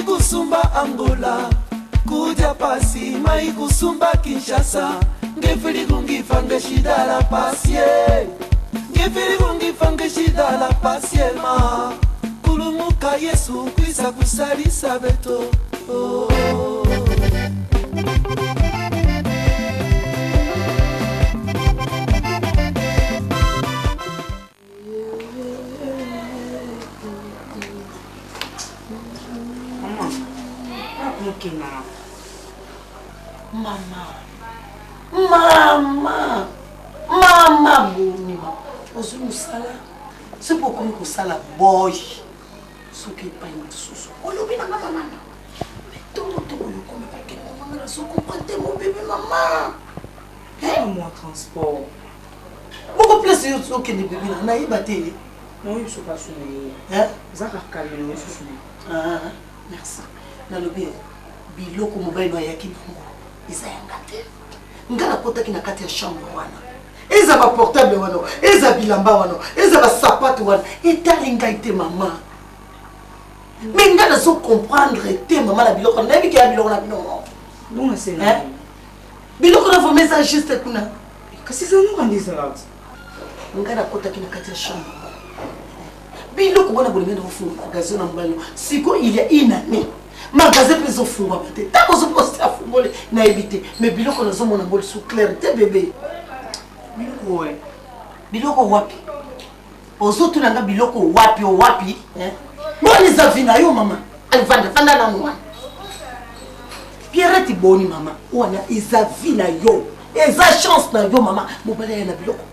kusumba Angola, kuja pasi mai kusumba Kinshasa. Ngefili kungifange shida la pasie, ngefili kungifange shida la pasie ma. Kulumuka Yesu kwisa kusalisa beto. Mama boni ozumusala c'est pourquoi nous sala boy ce qui pas une sous olobi na maman mais tout le temps on comme pas que maman so comprendre mon bébé maman hein moi transport beaucoup plus sur que les bébés na yibate non il se passe hein za ka calme no sous ah merci na lobi biloko mobile wa yakini isa yangate ngala kota kina kati ya chambre wana eza ba portable wana eza bilamba wana eza ba sapato wana etalinga ite mama mais ngala so comprendre te mama la biloko na biki ya biloko na bino non c'est là biloko na vos messages juste kuna kasi ça nous rend désagréable ngala kota kina kati ya chambre biloko wana bolinga na funga magasin na mbalo siko il y a une année magasin plus au fond bate ta ko so poster a fungole na éviter mais biloko na zo mona mbolo sous clair te bébé biloko ouais biloko wapi ozotu nanga biloko wapi boni za vina yo mama alivanda fanda na mwana Pierrette boni mama wana iza vina yo eza chance na yo mama mobale na biloko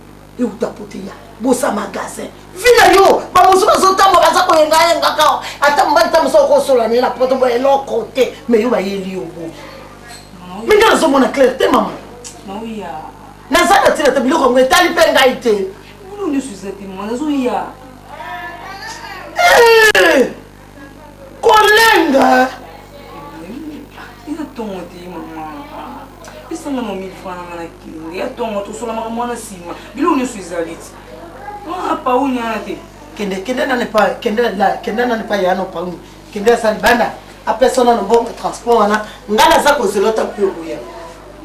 e utapote ya bosa magasin vina yo ba mosuka zotambo baza ko yenga ka ata mbali tamu so ko sola ni la poto bo elo côté mais yo ba yeli yo bo minga zo mona clair te mama mawiya nazana tira te biloko ngwe tali penga ite ulu ni suzete mwana zo ya kolenga ina tongote mama isa na mami fana na kile ya tongoto sola mwana sima bilo ni suzalite ah pa unya ate kende na ne pa ya no pa unya kende sa banda a personne no bon transport na ngala za ko zelota pio ya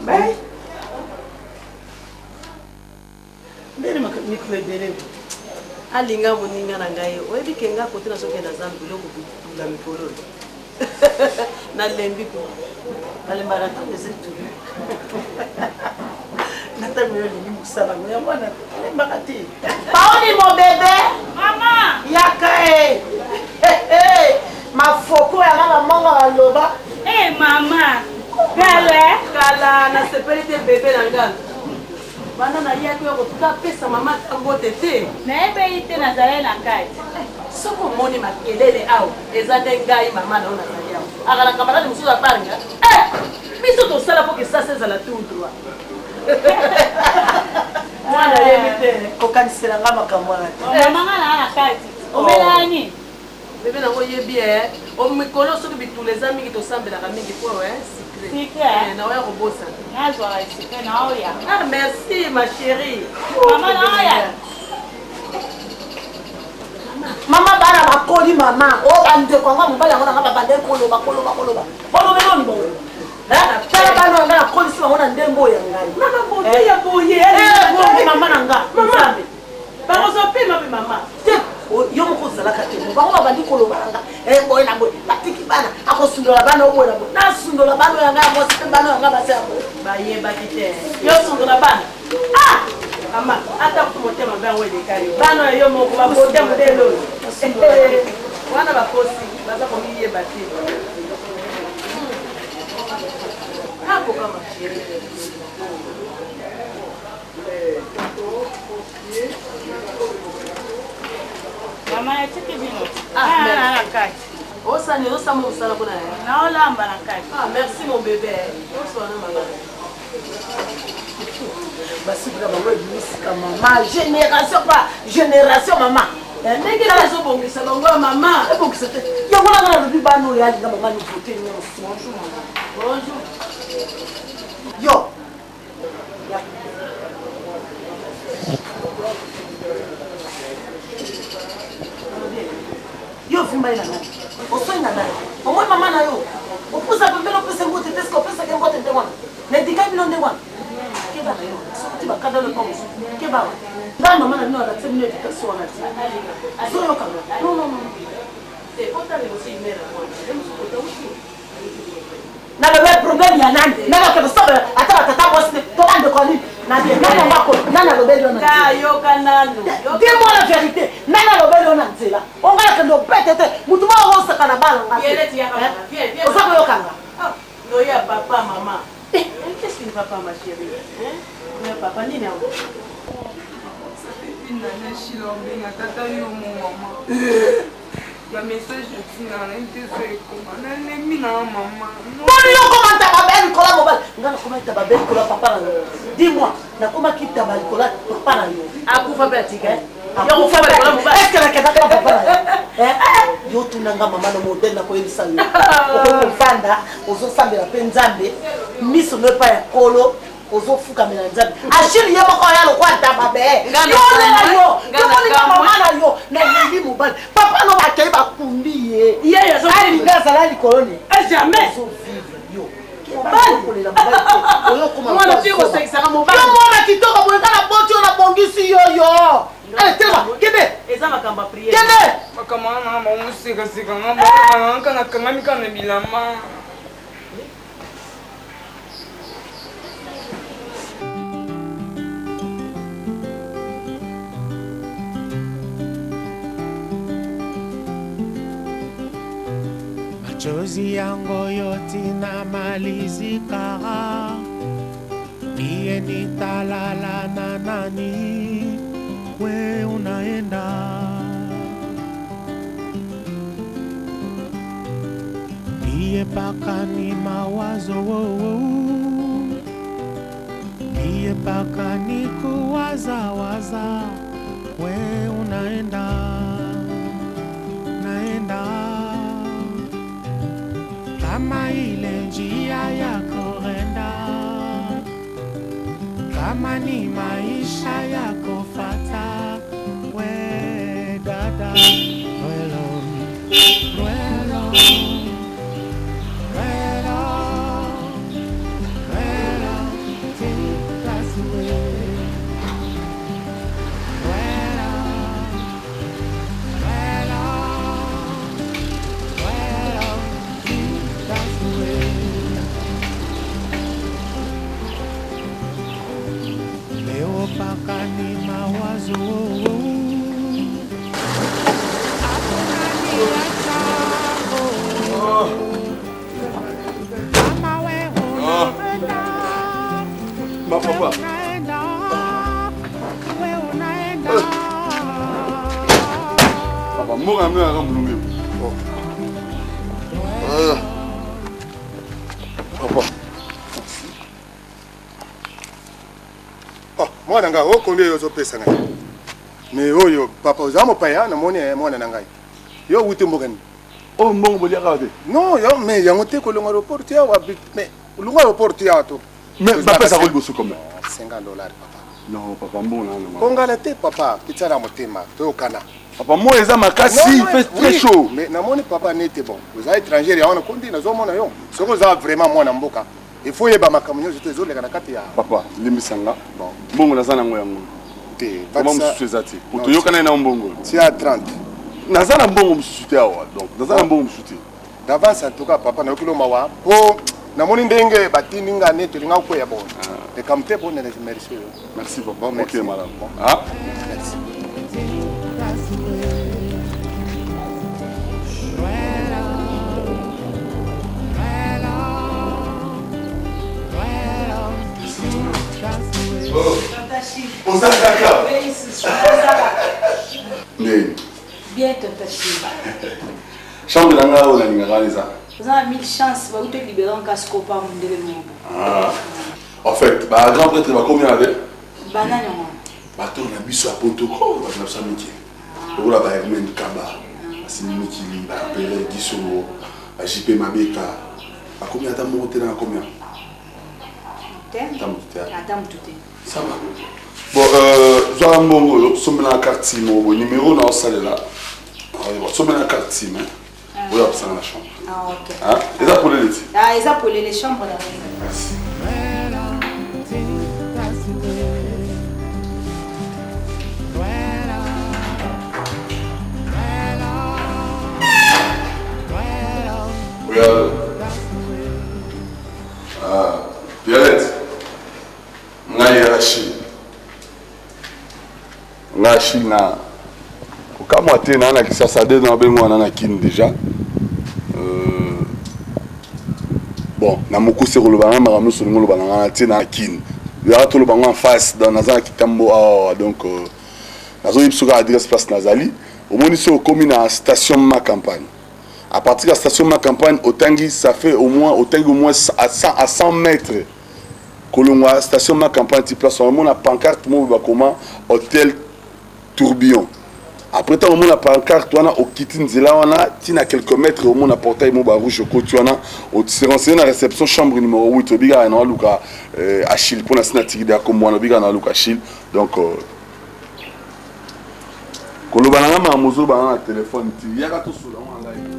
bye Bele makmikwe bele. Alinga moninga na ngai. Oyebi kenga kote na soke na zambi loko la mikolo. Na lembi ko. Kale marata ezetu. Nata miyo ni musala mo yamana. Mbakati. Paoni mon bébé. Maman. Yakae. Ma foko ya na manga la loba. Eh maman. Kala na sepelite bébé na ngala. Bana na yako yako tukapesa mama tango tete na ebe ite na zale na kai soko moni makelele au ezande ngai mama na ona zali au akala kamala musu za paranga biso to sala pour que ça c'est la tout droit mwana yebite ko kanisela ngama kamwana mama na kai omelani bébé na ngo yebi o mikolo soki bituleza mingi to sambela ka mingi po secret na oya ko bosa nazo ala secret na oya ah merci ma chérie mama na oya mama bana bakoli mama o bande ko ngam bala ngona ngaba bande koloba bolo meloni bo tala bana ngana koli sima ngona ndembo ya ngai mama boye ya boye mama nanga nzambe barozo pima pe mama yo moko zala ka temo ba ngaba bandi koloba nga boye na boye batiki bana akosundola bana o boye na boye na sundola bana yanga mo sipe bana yanga basa ba ye ba kite yo sundola bana mama ata kumotema ba wele kali bana yo moko ba bote modelo wana ba kosi baza ko miye bati hapo kama mama ya chiki bino na kai osa ni osa mo sala kuna na olamba na kai merci mon bébé osa na mama basi bla mama yisika mama génération mama ndenge la zo bongisa bango mama bongisa te yango na lobi bano ya linga mama ni voter ni bonjour mama bonjour yo yo fumba ina nani osoinga nayo omoi mama na yo opusa pembele opesa ngote te sika opesaki ngote nde wana nedika bino nde wana keba na yo soki bakada le pamoso keba ngai mama na bino alakisa bino edikation wana ti zoyokanga non na bebe problème ya nani nanga ke bosobe ata batata bosi to ande ko ni na de nana ngako nana lobeli ona ka yo kanano dis-moi la vérité nana lobeli ona nzela onga ke ndo petete mutu ba wo saka na bala ngaka yele ti ya ka bien osako yo kanga no ya papa mama qu'est-ce qu'il va pas ma chérie mais papa ni na nana shilombe na tata yo maman la message de Tina n'était comment n'aime na maman non yo comment ta babel kola mobile ngana comment ta babel kola papa na dis-moi na comment qui ta babel kola papa na yo akufa pratique yo kufa kola mobile est-ce que la kata papa na yo tunanga mama no modèle na ko yebisa yo ko fanda ozo sambela pe nzambe miso ne pa ya kolo ozo fuka mena nzambe ashiri yema ko ya lo kwata babe yo mama na yo na ndi mobile papa no bakei bakundi ye ye zo ali ngazala likoloni jamais zo vivre yo mobile oyo kuma mwana tiko sekisa mobile yo mwana kitoko boyeka na boti ona bongisi yo teba kebe eza makamba prière kebe makamba na mama sika sika ngamba kana kangami kana bilama machozi yangu yote na malizika, niye nitalala na nani? We unaenda niye paka ni mawazo, niye paka ni kuwaza waza. We unaenda naenda kama ile njia ya kurenda, kama ni maisha ya kufata. We dada Rwelo, Rwelo, Rwelo, Rwelo, take us away. Rwelo, Rwelo, Rwelo, take us away. Leo paka ni mawazo, Ma papa. Papa, moi je vais me papa. Oh, moi nanga o konde yo zo pesa ngai. Mais oyo papa uzamo paya na moni mwana nanga. Yo wuti mbogani. Oh mbongo bolia kade. Non, yo mais yango te ko longa aéroport ya wa mais longa aéroport ya to. Mais papa ça roule beaucoup combien? $50 papa. Non, papa mbongo na. Kongala te papa, kitala motema, to kana. Papa moi eza makasi, il fait très chaud. Mais na moni papa n'était bon. Vous êtes étranger ya on kondi na zo mona yo. Soko za vraiment mwana mboka. Il faut yeba makamunyo zote zo leka na kati ya. Papa, limisanga. Bon. Mbongo na zana ngoya ngo. Te, comment mususu ezati? Utoyoka na mbongo. Si à 30. Nazana mbongo mususu te awa. Donc nazana mbongo mususu. D'avance en tout cas papa na okilo mawa. Po na moni ndenge batini nga ne tolinga ko ya bon. Et comme te bon merci. Merci papa. Bon, merci. OK madame. Ah? Merci. Oh, bien, Tatachi. Chambre d'anga ou la ningaraliza. Vous avez 1000 chances, vous êtes libéré en casque au pas Ah. En fait, bah grand prêtre va combien avec? Banane. Bah ton ami sur poto, oh, va faire ça métier. Pour la bah même kaba. C'est une qui li bah appelé Gisolo, à JP Mabeka. À combien t'as monté dans combien? Attends tout. Ça va. Bon, je vais me faire un quartier, mon numéro dans la salle là. Je vais me faire un quartier. Oui, c'est dans la chambre. Ah, ok. Hein? Et ça pour les laitiers. Ah, et ça pour les chambres là. Merci. Regarde. Ah, Pierrette. Achille na kama tena na kisasa de na bengo na kin déjà bon na mokuse ko lobanga maramu so ngolo bana na tena kin ya to lobanga en face dans nazana kitambo donc nazo yipsuka adresse place nazali au moins ici au commune à station ma campagne à partir de la station ma campagne au Tanguy ça fait au moins à 100 mètres Kolongwa station ma campagne ti place on a pancarte mo ba comment hôtel tourbillon après tant on a pancarte on a au Kitinzela on a tina quelques mètres au monde portail mo ba rouge ko tu on a au se renseigner na réception chambre numéro 8 biga na luka Achille pour la signature de comme on biga na luka Achille donc koloba na ma mozo ba na téléphone ti ya ka to sula on live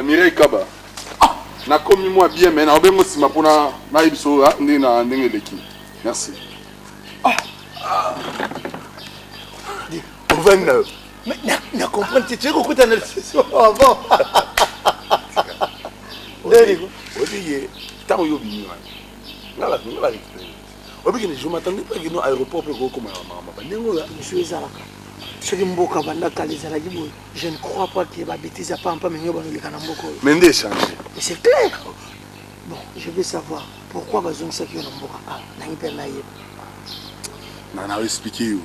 Mireille Kaba. Na komi moi bien mais na obengo sima pona na ibiso ndina ndenge leki. Merci. On va mais na comprendre tu es écouter la session avant. Olivier, tant yo bini na la récupérer. Obiki je m'attendais pas que nous aéroport peut comme maman. Nengo là, je suis Zalaka. Je ne crois pas qu'il va bêtiser pas un peu mais Mende changer. Mais c'est clair. Bon, je veux savoir pourquoi bazon ça qui on mboka. Ah, na hyper naïe. Na expliquer.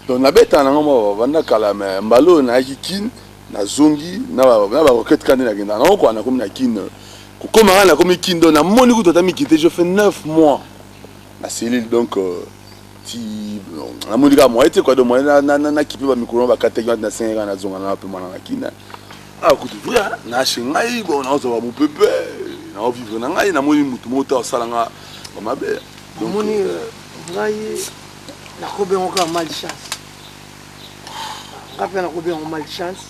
Donc na beta na ngoma vanda kala me mbalo na kikin na zongi na ba roquette kande na genda. Na ko na comme na kin. Ko koma na comme kin do na moni ko tata mi quitté je fais 9 mois. La cellule donc ti na mulika moi était quoi de moi na kipe ba mikolo ba kategori na 5 ans na zonga na pe mwana na kina kutu vrai na shingai bon na zo ba mupepe na vivre na ngai na moni mutu mota salanga ba mabe donc moni ngai na ko be encore malchance rappelle na ko be en malchance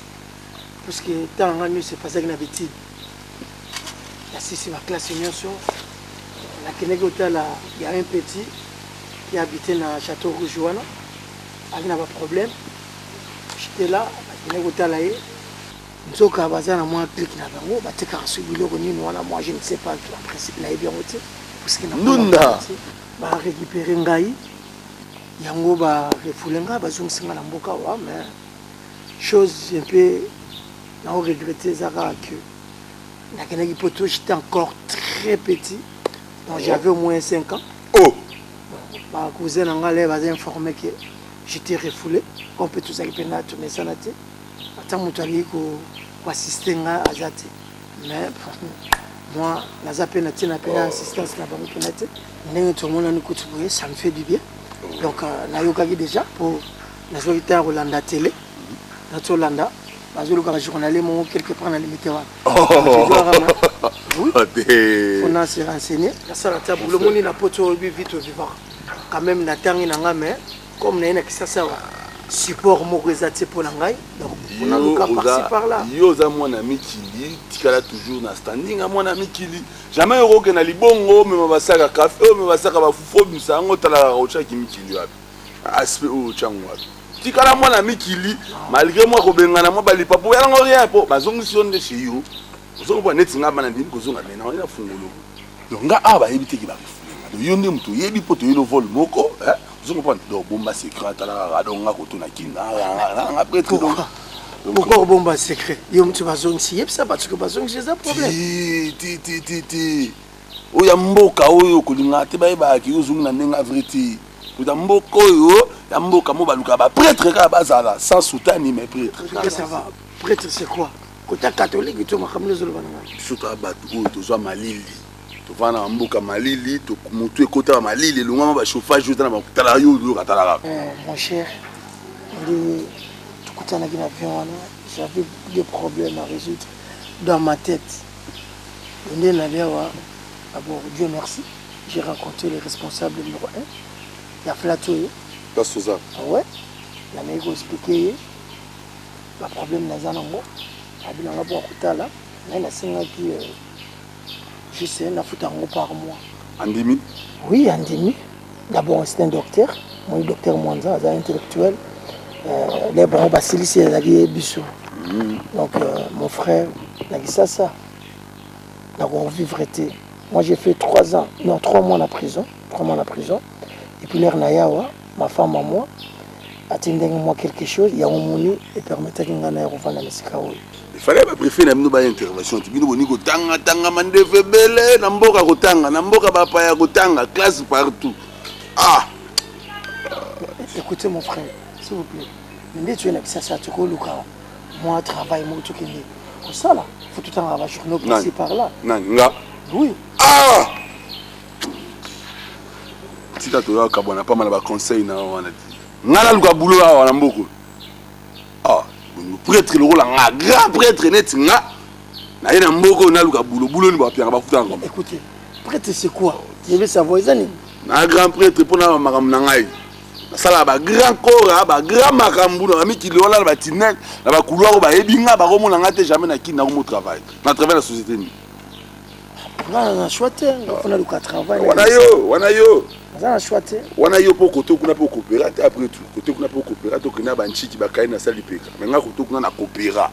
parce que tant nga c'est pas ça que na bêtise la c'est ma classe union la Kenego là il y a un petit qui habitait dans le château Rouge, il n'y a pas de problème. J'étais là, il y a là, moi je ne sais pas, le principe là est bien ôté. Parce qu'il n'a pas récupéré un gars, il y a un gars qui refoulé un gars, mais chose un peu, on a regretté que j'étais encore très petit, donc j'avais au moins 5 ans. Oh! Ma cousine m'a informé que j'étais refoulé. On peut tous aller pénatrer, mais ça n'a pas été. Attends, je suis assister à Azati. Mais moi, je suis assistance ça me fait du bien. Donc, je suis déjà pour la Rolanda télé. Dans Rolanda, je suis journaliste, quelque part dans les météos. Oui, on a se renseigné. Le monde n'a pas tout vite vivant. Quand même, mais comme on a support morisati pour l'angai, donc on a le cas par-ci par-là. Yoza mon ami Kili, tikala toujours na standing à mon ami Kili. Jamais euro que na libongo, mais ma saka café, mais ma saka ba fufo bisango tala rocha kimi Kili wapi. Aspect au chango wapi. Tikala mon ami Kili, malgré moi ko bengana mo bali papo ya ngo rien po, bazongision de chez yo. Vous avez net nga bana ndimi kozonga mena ina fungolo. Donc nga aba ebite ki ba yo nde mutu yebi poto yo vol moko vous comprenez donc bomba secret ala radonga kotuna kinga après tout donc pourquoi bomba secret yo mutu bazongi si yeb ça parce que bazongi c'est un problème ti oya mboka oyo kolinga te ba ki uzungu na ndenga vriti uta mboko oyo ya mboka mo baluka ba prêtre ka bazala sans soutani mais prêtre ça va prêtre c'est quoi côté catholique tu makamlo zolo bana surtout abatu oyo tozwa malili tu vas dans mboka malili tu mutu ekota malili longa ba chauffage utana ba kutala yo katala mon cher ndi J'avais des problèmes à résoudre dans ma tête. D'abord, Dieu merci, j'ai rencontré les responsables numéro 1. Il y a Flatoyo. Ouais. La mère expliqué le problème dans un endroit. Il y a un là. Il y a je sais, il y a un par mois. Andimi? Oui, Andimi. D'abord, c'est un docteur. Moi, le docteur Mwanza, un intellectuel. Les bons Basilis, c'est la Bissou. Donc, mon frère, il a dit ça. D'abord, vivre été. Moi, j'ai fait 3 mois en prison. 3 mois en prison. Et puis, l'air Nayawa, ma femme à moi, attendait moi quelque chose. Il y a un moni et permettait qu'il y ait un revenu à Mesikaoui. Il fallait pas préférer une intervention. Tu dis que tanga mande febele, namboka kotanga, namboka bapaya kotanga, classe partout. Ah. Écoutez mon frère, s'il vous plaît. Mais tu es là, ça tu connais moi travail, moi tout qui est. Pour ça là, faut tout le temps avoir journaux passer par là. Non. Oui. Ah. Si tu as tout là, kabona pas mal de conseils na wana. Ngala luka boulot na mboko. Ah. Prêtre le rôle en grand prêtre net nga na yena mboko na luka boulot ni ba pianga ba futa ngoma. Écoutez, prêtre c'est quoi? Je veux savoir ezani. Na grand prêtre pour na makam na ngai. Na sala ba grand corps ba grand makambu na mi kiliola ba tinel na ba couloir ba ebinga ba komona ngate jamais na kina ko travail. Na travail la société ni. Na chouette, on a luka travail. Wana yo. Ça chouette. Wana yo pour côté kuna pour coopérer après tout. Côté kuna pour coopérer to kina ba nchiki ba kai na sali peka. Mais nga côté kuna na coopérer.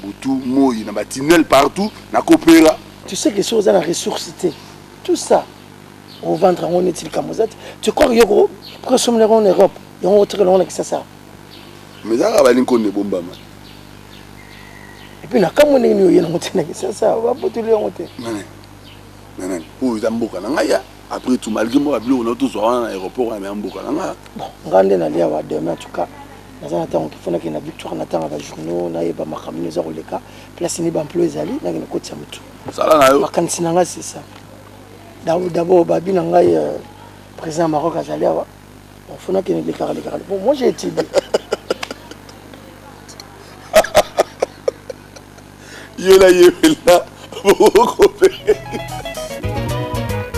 Butu moyi na ba tinel partout na coopérer. Tu sais que sur la ressourcité. Tout ça. Au ventre on est-il comme ça. Tu crois que yo pour sommer en Europe, ils ont autre long que ça. Mais ça va l'inko ne bomba man. Et puis na comme on est nous y a monter ça va botter le monter. Non. Pour zamboka na ngaya. Après tout, malgré moi, on a tous à l'aéroport, on a un beau calendrier. Bon, on va aller à demain en tout cas. Nous avons fait une victoire, nous avons un journaux, nous avons un cabinet, nous avons le cas. Place ni emploi ezali, nous avons côté mutu. Ça là na yo. Vacances nanga c'est ça. D'abord babi nanga président Maroc azali awa. On faut na kene déclarer. Bon, moi j'ai étudié. Yola. Pour coopérer.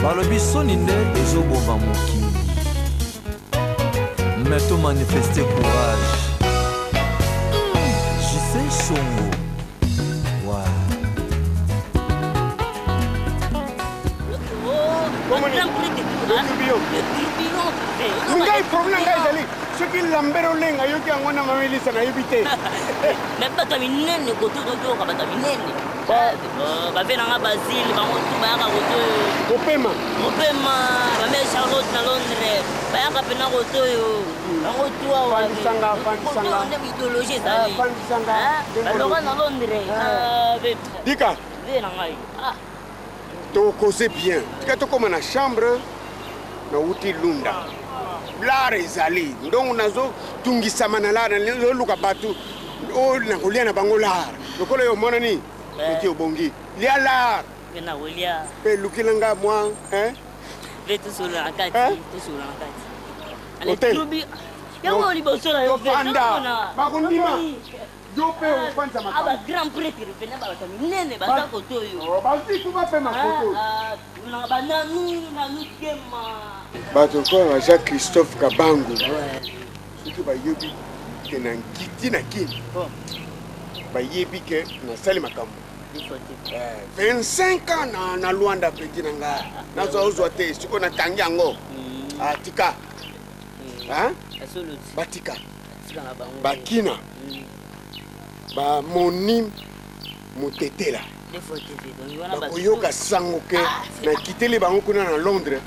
balobi soni nde ezobomba mokili mais to manifester courage JC Songo ngai problème ngai ezali soki lambero lenga yoki yango na mamelisa na yebi te me bato minene kotototoka bato minene bavenanga basile bango tu bayaka kopema bame Charlotte na Londres bayaka pena kotoyo bango tu awane mythologie ezali baloka na Londres dika ve na ngai tokose bien tika tokoma na chambre na uti lunda lara ezali ndongo nazo tungisama na lara loluka bato o na kolia na bango lara lokola yo mona ni eti obongi lia lara na wolia pe lukilanga moi ve tusula akati ale klubi yango liboso na yo fanda bakundima Jope ufanza makao. Aba grand prêtre pena ba minene ba kotoyo. Basi kuba pe makoto. Na bananu na nukema. Bato kwa Jacques Christophe Kabango. Soki ba yebi ke na ngiti na kini. Ba yebi ke na sali makambo. 25 ans na Luanda peki nanga. Na zo te siko na tangiango. Tika. Batika. Bakina. Ba moni mutetela bakoyoka sango ke na kiteli bango kuna na Londres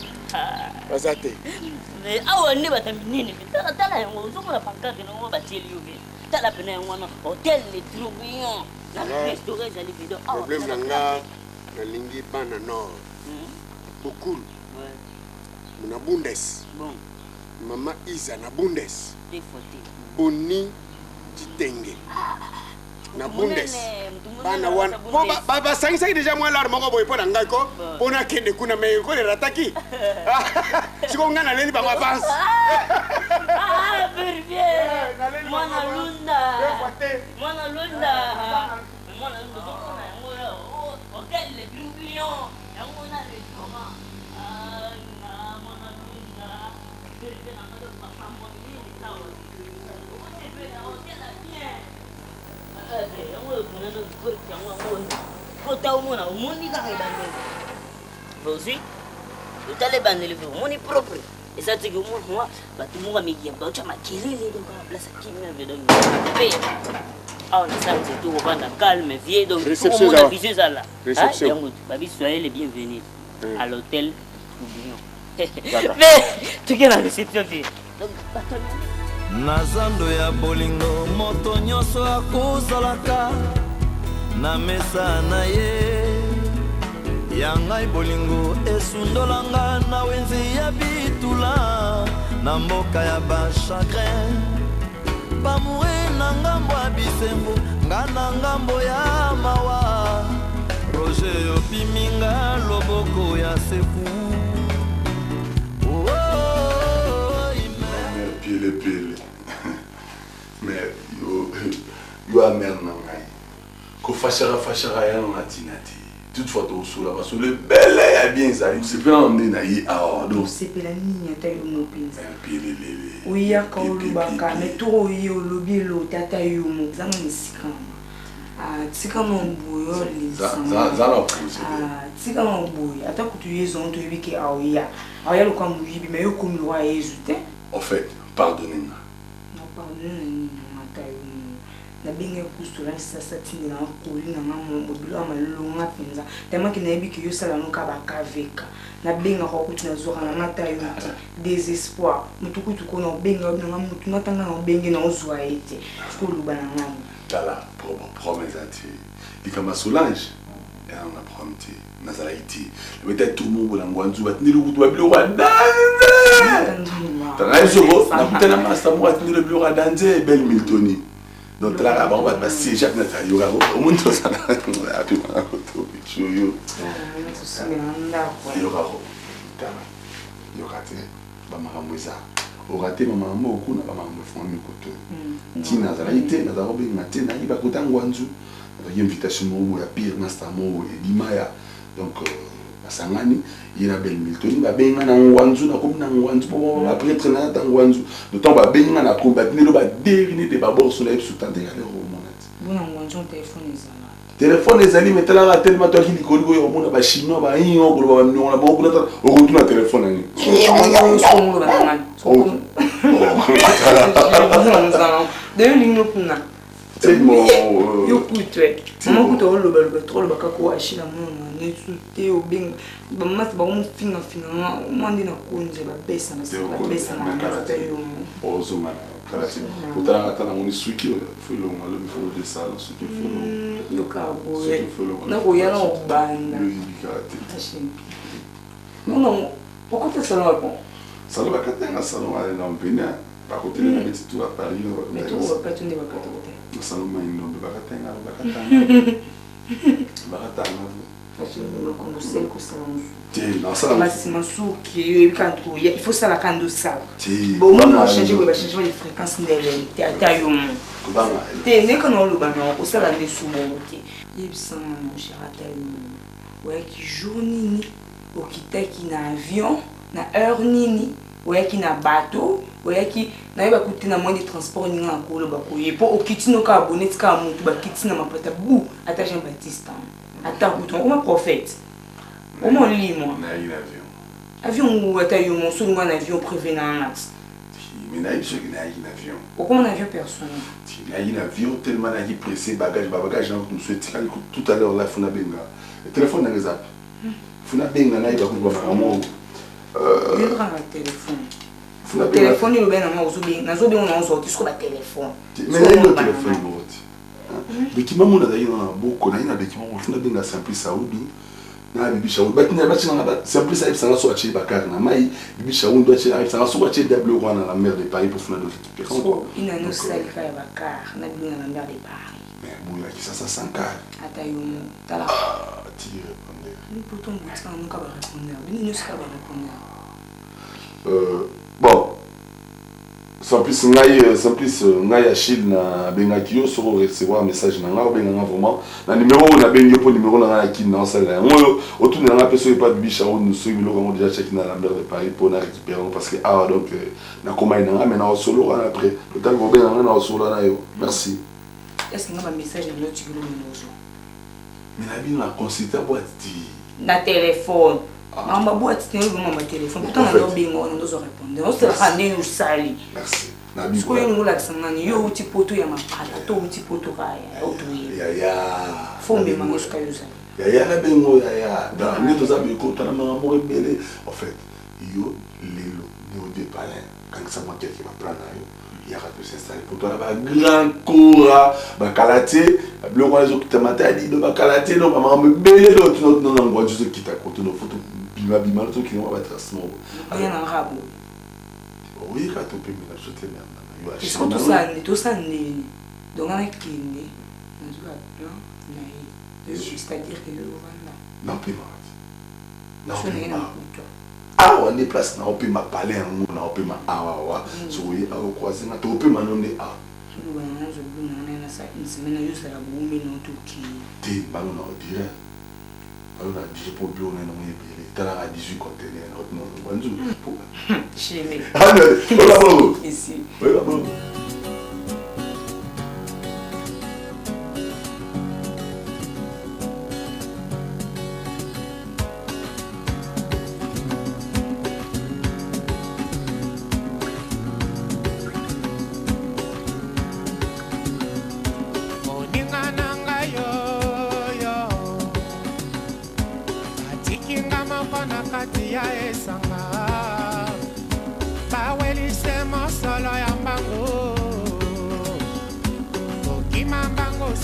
bazate mais awa ne bataminene tala yango uzomona pancarte nango batieli yo be tala pena yango na hôtel Les Tourbillons na restaurant ezali video problème nanga na lingi bana nord beaucoup na Bundes mama Isa na Bundes boni Titenge na Bundes bana wana ba sangisa déjà moi là moko boy pona ngai ko pona kende kuna me ko le rataki siko ngana leli ba avance pervie mwana lunda Mwana londa. Mwana londa sokona yango ya. Hôtel Les Tourbillons. Yango na restaurant. Mwana londa. Vérité na ngado masambo ni sawa. Okote bela hôtel la bien. Yango kuna no kurti yango ngo. Kota umona umoni ka ngedande. Vosi. Utale bandele vo umoni propre. Et ça c'est que moi tu m'as mis un tu m'as killé donc la place qui me veut donc ah on a ça c'est tout on va calme vieux donc réception on a visé ça là réception babi soyez les bienvenus à l'hôtel Tourbillon mais tu es la réception donc nazando ya bolingo moto nyonso akozalaka na mesa na ye ya ngai bolingo esundolanga na wenze ya bitula na mboka ya bachagrin bamure na ngambo ya bisembo nga na ngambo ya mawa roger opiminga loboko ya seku pile mais yo amer na ngai ko fashara ya na tinati toutefois tu sous la parce que le bel est bien ça c'est pas on est naï ah donc c'est pas la ligne taille mo pinza pile oui ya ka olubaka mais to yi olobi lo tata yumo zama nisika tika mambuyo za la pose tika mambuyo ata kutu yezo onto yibike awya lo kwa muyibi mais yo komi lo yezu te en fait pardonnez-moi non pardonnez na binge kustura sasa tindi na kuli na mambo bilo amalunga penza tema kinayebi ki yosala no ka bakaveka na binga ko kuti na zoka na mata yo désespoir mutukutu ko no binga na mutu natanga no binge na ozwa ete ko lubana ngam tala promesse ati ikama Solange et on a promis nazala iti peut-être tout le monde la ngwanzu batindile kutu babilo kwa danze tanga zo na kutana master mo atindile babilo kwa danze belle Miltoni. Donc là, on va passer chaque matin. Il y aura au moins tout ça. Il y aura oraté maman moko na maman famille koto tina za ite na za robe ngate na iba kotango anzu na invitation mo ya pire na sta mo e limaya donc asangani ina belle Miltoni ba benga na ngwanzu na komi na ngwanzu po ba prêtre na tangwanzu de temps ba benga na combat ne lo ba derine de ba borso la ipsu tante ya le romonat bona ngwanzu téléphone ezali metala la tellement toi qui likoligo yo mona ba chinois ba yingo ko ba mnyona ba okuna ta okutuna téléphone ani de lingo kuna tellement yo kutwe mama kuto oloba trop ba kako ashila mona nesute obing ba mas ba mo finga mwandi na konje ba pesa na yo ozuma karasi utara atana moni suki fulo malo fulo de sala suki fulo yo kabo na ko yana obanda non pourquoi tu salon bon salon ba katenga salon ale na mpina ba côté na metitu à Paris mais tu vas pas tu ne vas pas te salon ma ino ba katenga ba katanga il faut ça la cando ça bon on changer le changement de fréquence n'est que non le banon au ça la dessous mon ok il sent mon cher ouais qui jour nini au qui na avion na heure nini ouais qui na bateau ouais qui na ba coûter na moyen de transport ni na ko le ba ko yepo au kiti no ka abonné ka mo ba kiti na mapata bou ata Jean Baptiste ata bouton comme prophète au moins lui moi avion ou ata yo mon sou un avion prévenant l'axe mais na iso qui na avion au comme un avion personne na avion tellement na pressé bagage na tout souhaite tout à l'heure là funa benga le téléphone na réserve funa benga na iba ko ba mo il prend le téléphone le téléphone il ben na ozobi na zobi on sorti sur le téléphone mais le téléphone document mona da yina boko na yina document mo funa benga simple saudi na bibi shawu batina batina ba simple saudi sanga so achi bakar na mai bibi shawu ndo achi sanga so achi double roi na mer de Paris pour funa document so ina no sali ka bakar na bibi na mer de Paris mais moula qui ça sankar ata yo tala tire on ni pourtant boutika no ka ba répondre ni no ska ba répondre bon Sans plus, ngai Achille na bengaki yo soko recevoir un message na nga benga vraiment na numéro na bengi po numéro na nga ki na sala ngoyo autour na nga peso pas bicha on nous suit biloko ngo déjà check na la mer de Paris pour na récupérer parce que donc na koma na nga mais na solo après le temps ngo benga na solo na yo merci. Est-ce que nga ba message na l'autre kilo nozo mais na bin na consulter boîte na téléphone. Maman boîte tu maman téléphone pourtant na bingo on doit répondre on se rendre au sali. Merci. Parce que nous la sangani yo uti poto ya mapala to uti poto kaya otuye. Ya. Fombe mama sikayoza. Ya na bengo ya. Dans les deux amis ko tana mama mo rebelle. En fait, yo lelo no de palin quand ça m'a quelqu'un m'a plan yo. Il y a peut s'installer pour toi là grand coura ba kalaté le roi zo qui m'a dit de ba kalaté non maman me belle do tu non non moi juste qui t'a compté nos photos bima bima to qui va tracement. Rien en rabo. Oui, quand tu peux me jeter même. Est-ce que tout ça né donc on a kiné on joue à plan mais c'est-à-dire que le voilà. Non plus malade. Non. Ah, on est place na opi ma parler en mot na opi ma awa so oui a croiser na to opi ma non de a. Nous on je vous na ça une semaine juste la boumé non tout qui. Ti ba non dire. Ba non dire pour bio na non yebele. Tala a 18 conteneurs non banzu. Chérie. Allez, on va voir. Ici. Oui, va voir.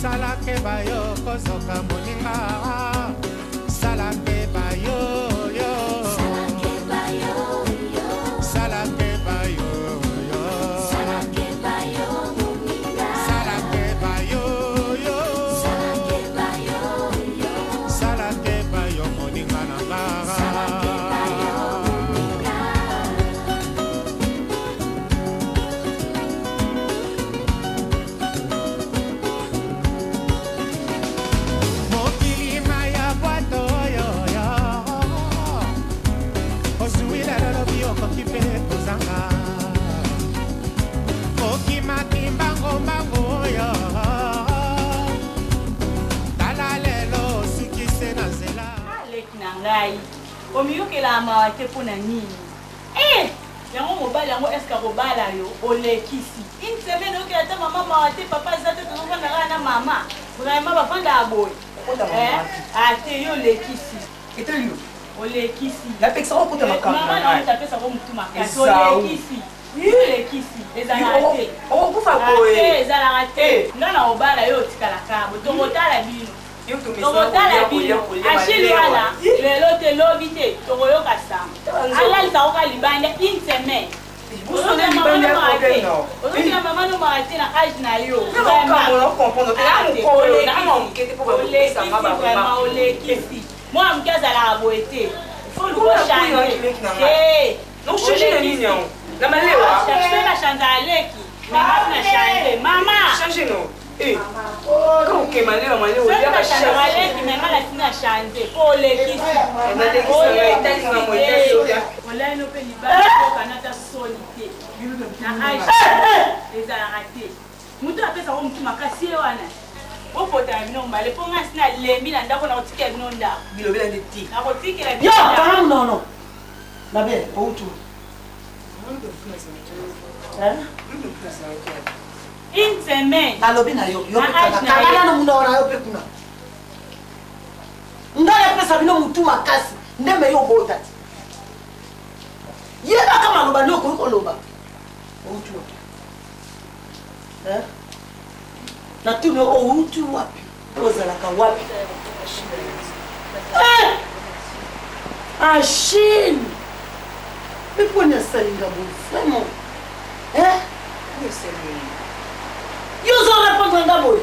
Salake bayo kozoka moninga salake bayo yo salake bayo yo salake bayo yo salake bayo moninga salake bayo yo salake bayo yo salake bayo moninga nanga salake bayo moninga omiyokela mawa te mpona nini yango mobali yango eske akobala yo olekisi une semaine okela ta mama mawa te papa aza te tozofanda kaka na mama vraimen bafandaka boye ate yo olekisi olekisi mama na otapesako motu makasi olekisi olekisi ezalaka te ezalaka te nga na obala yo otikalaka bo tokotala bino tokotala bino ashili wana lelo te lobi te tokoyoka sango alalisa koka libanda une semaine ozokila mama nomaka te na age na yo olekisi mwana moke azalaka boye te na change aleki na change mama mutu apesako mutu makasi ye wana opotana bino mbale mpo nga sina lembi na ndako na kotikela bino ndako bilobela nde ti nakotikela non nabe outu une semaine nalobi na yo kala na muna wana yo pe kuna ndala pesa bino mutu makasi ndeme yo bota ti yeba kama loba no ko loba outu na tuno outu wapi ozalaka wapi Achille mais pour ne salinga bon vraiment yo zo répondre ngabo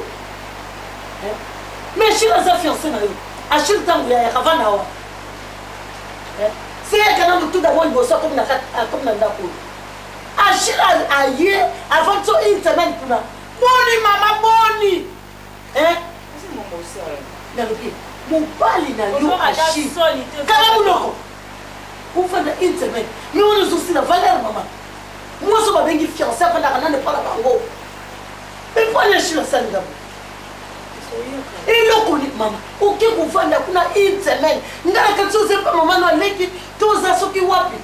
mais Achille a fiancé na yo Achille tangu ya kavana wa c'est kana mutu da bon boso comme na ndako Achille aïe avant que une semaine pour là. Boni maman boni. Hein? C'est mon boss. Nalobi. Mon bali na yo Achille. Kala munoko. Pour faire une semaine. Mais on nous aussi la valeur maman. Moi ça va bien fiancé après la rana ne pas la bango. Mais pour aller chez la salle d'abord. Et là qu'on dit maman. OK pour faire la kuna une semaine. Ngala ka chose pas maman no leki toza soki wapi.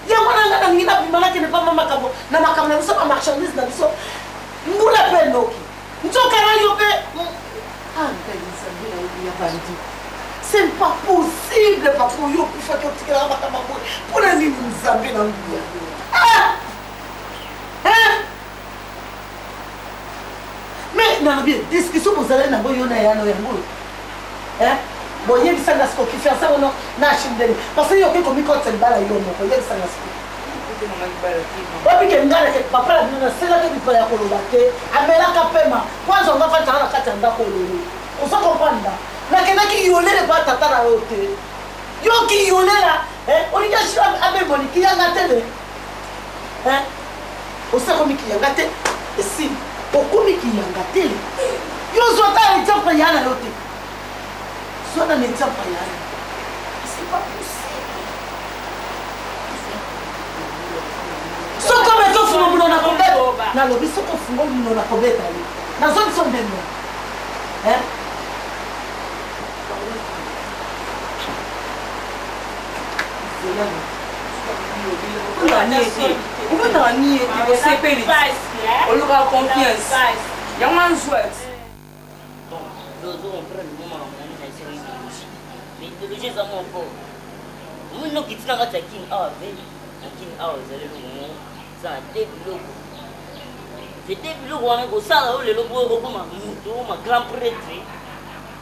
Ya mwana ngana ngina bimana ke ne pas mama kabo. Na makamo na biso ba marchandise na biso. Ngula pe noki. Nzoka na yo pe. Ah, c'est pas possible, papa. Yo pour faire que tu la makamo pour la ni nzambe na nguya. Ah! Hein? Mais non bien, discussion vous allez na boyo na ya no yango. Hein? Bon, il y a des gens qui font ça ou non, parce qu'il y a des gens qui font ça, il y a des gens qui font ça. Il y a des gens qui font ça, il y a des gens qui font ça, il y a des gens qui font ça, on s'en comprend là. Là, il y a des gens qui font ça, il y a des gens qui font ça, on y a des gens qui font ça, on sait comment il y a gâté, et si, beaucoup qui y a gâté, il y a des gens qui font ça. Soit dans les temps pas là. C'est pas possible. Soit comme les autres font mon accord. Na lobi soit qu'on font mon accord bête ali. Na zone sont bien. Hein? On va dans nier des CP. On leur a confiance. Il y a moins de jouets. Les gens sont forts. Nous nous quittons la Kin A, Kin A, vous allez le moment. Ça a des blocs. C'est des blocs où on a ça, le logo, ma grand prêtre.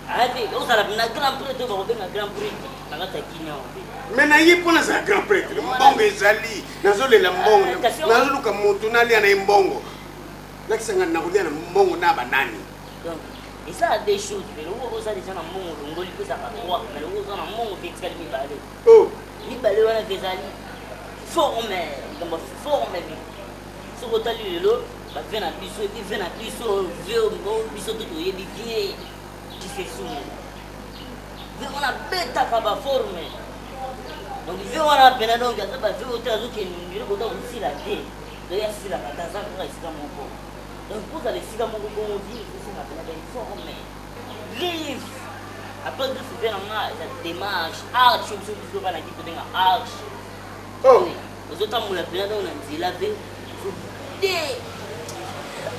Arrêtez, on a un grand prêtre, on a un grand prêtre. On a un Kin A. Mais naye pona za grand prêtre, mbongo ezali, nazolela mbongo, nazoluka mutu nalia na mbongo. Lakisanga nakulia na mbongo na banani. Donc et ça a des choses, mais le gros ça déjà dans mon ngoli que ça va droit, mais le gros ça dans mon vertical mi balé. Oh, mi balé wana kezali formé, comme formé. Ce que tu lui le, va venir à biso, il vient à biso, vieux biso tout y est bien, qui fait sous. Mais on a bête à pas formé. Donc il veut on a peine donc ça va jouer au trésor qui nous le côté aussi la tête. D'ailleurs si la dans ça pour ici dans mon corps. Donc vous allez si dans mon corps on dit c'est ma peine formé. Griffe. Après de se faire en démarche, arche, je me suis pas la qui peut dire arche. oh, Aux autres on la peine donc on a dit laver.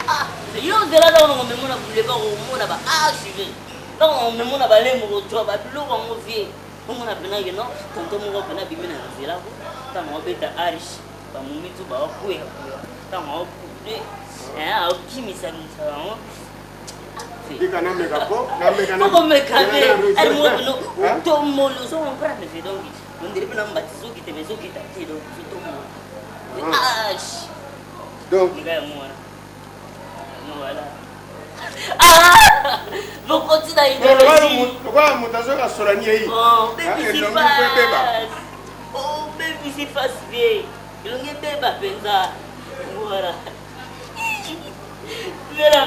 Ah, yo de là on me mona pour les pas au monde ba arche. Donc on me mona ba les mo job ba plus on vie. On a besoin de non, quand on a besoin de bien dans là, quand on a besoin d'arriche, quand on met tout bas au quand on a besoin, qui me ça nous ça di kana mega po, na mega na. Comment me caler? Elle m'a dit non, tout le monde nous on prend le fait donc, on dirait que nous baptisons qui te maison qui t'a dit donc tout le monde. Arche. Donc, moi. Voilà. Ah! Vous continuez à idéologie. pourquoi mutazoka solani yi? Oh, baby c'est face. Oh, baby c'est face bien. Il y a bébé penza. Voilà. Voilà,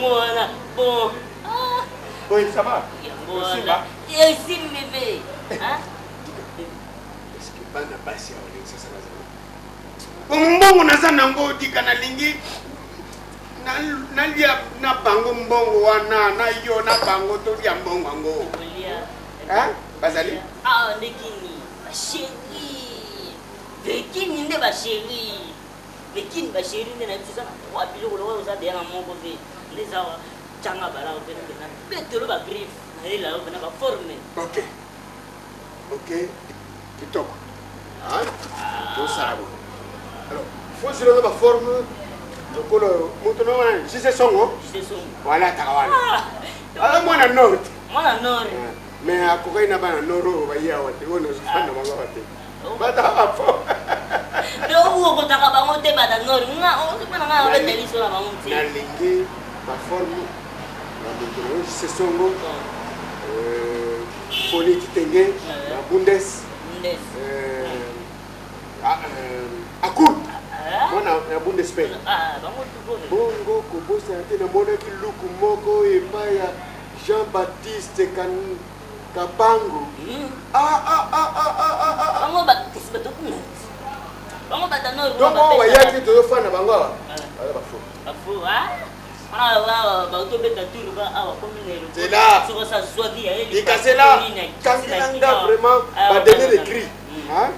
voilà. Bon. Ah. Oui, ça va. Voilà. Et si bébé. Hein? Est-ce que bana basi ya ole sasa lazima? Mbongo naza nango dikana lingi. Nalia na bango mbongo wana na yo na bango to ya mbongo ngo. Hein? Bazali? Ah, ndekini. Ba chérie. Ndekini nde ba chérie. Ndekini ba chérie nde na tisa na 3 biloko lo za de na moko ve. Ndeza changa bala o pena pena. Betelo ba griffe. Na ila o pena ba forme. OK. OK. Kitoko. Hein? Tout ça. Alors, faut se le ba forme. Lokolo mutu no wana sise songo wala takawana ala mwana nord me akokai na bana noro ba ya wate wono zifana manga wate bata hapo do uwo kotaka bango te bata nord nga o sipana nga ba teliso na bango te na lingi ba forme na mutu no sise songo poli kitenge na bundes Akour. Mwana ya Bundeswehr. Bongo kobosa te na mona ki luku moko epai ya Jean-Baptiste Kabango. Bango ba kisbeto kuna. Bango ba tano ruwa ba. Bango wayaki to fana bango. Ala ba fo. Ba fo ah ba to beta turu ba awa kominero. C'est là. Sur sa soie et c'est là. Kangilanga vraiment ba donner des cris. Hein?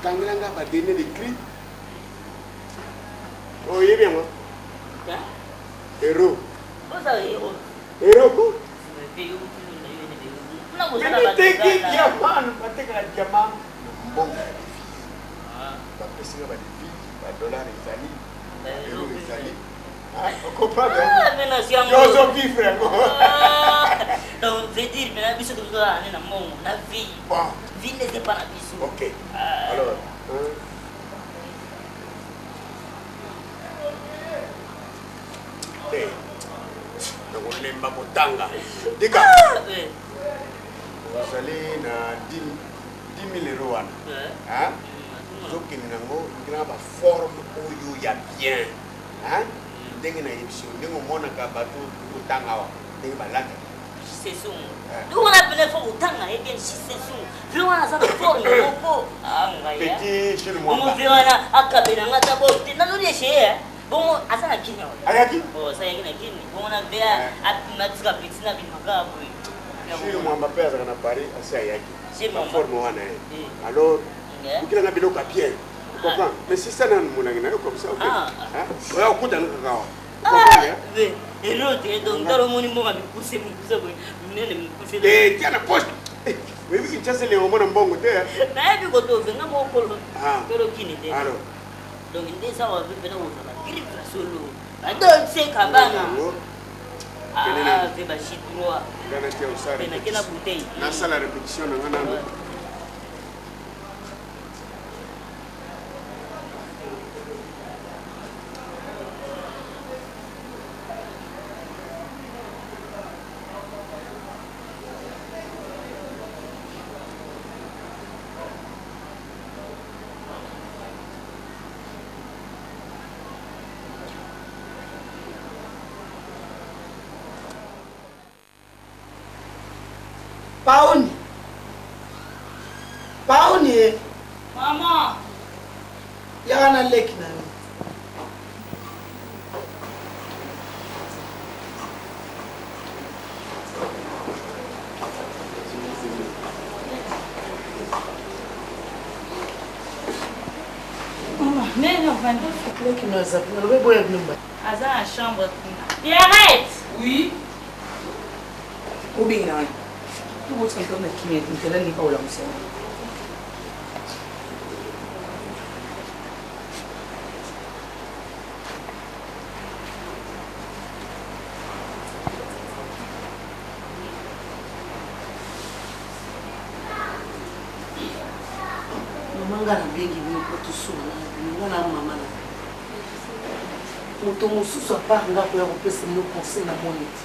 Kangilanga ba donner des cris. Oh, il est bien, moi. Héros. Héros. Héros. Mais tu t'es diamant, tu t'es diamant. Bon, tu as fait des vies, des dollars, des euros, des alliés. On comprend bien. Tu as vie, frère. Donc, je veux dire, mais la vie, c'est tout ça, la vie. Vie n'est pas la vie. Ok. Alors, nakulemba kotanga dika ozali na 10 000 euros wana ozokende nango ngina baforme oyo ya bien ndenge na yebiso ndenge omonaka bato kotanga awa ndenge balanda Sesung. Donc on appelle fort utanga et bien si sesung. Viona ça forme moko. Ngaya. Petit chez moi. Mo viona akabela ngata bote na lori che. Bon asana kinya. Ayaki? Oh ça yaki na kini. Bon na vea atmatika pitina bi magabu. Chez moi ma père na Paris assez ayaki. C'est ma forme wana. Alors ukila na biloko bien. Tu comprends? Mais si ça na monanga comme ça OK. Hein? Ouais okuta na kawa. Oui. Et l'autre, donc, dans le monde, il m'a poussé, et tiens la poche. Oui, oui, tu sais, les hommes ont bon côté. Mais du coup, tu n'as pas encore. Alors, donc, il dit ça, on va faire un grip solo. Donc, c'est Kabana. Ah, c'est ma chute droit. C'est la bouteille. La salle à répétition, on a un Paoni. Maman. Yana leki na. Maman, mais non, va leki na zapi. Na lobe boya nyumba. Aza na chambre. Et arrête. Oui. Obi na. Tu vois ça comme qui est une telle ni pas au lancement. Manga na bengi ni potu sona. Ngana mama na. Moto mosusu apart nga ko ya kopesa no conseil na monite.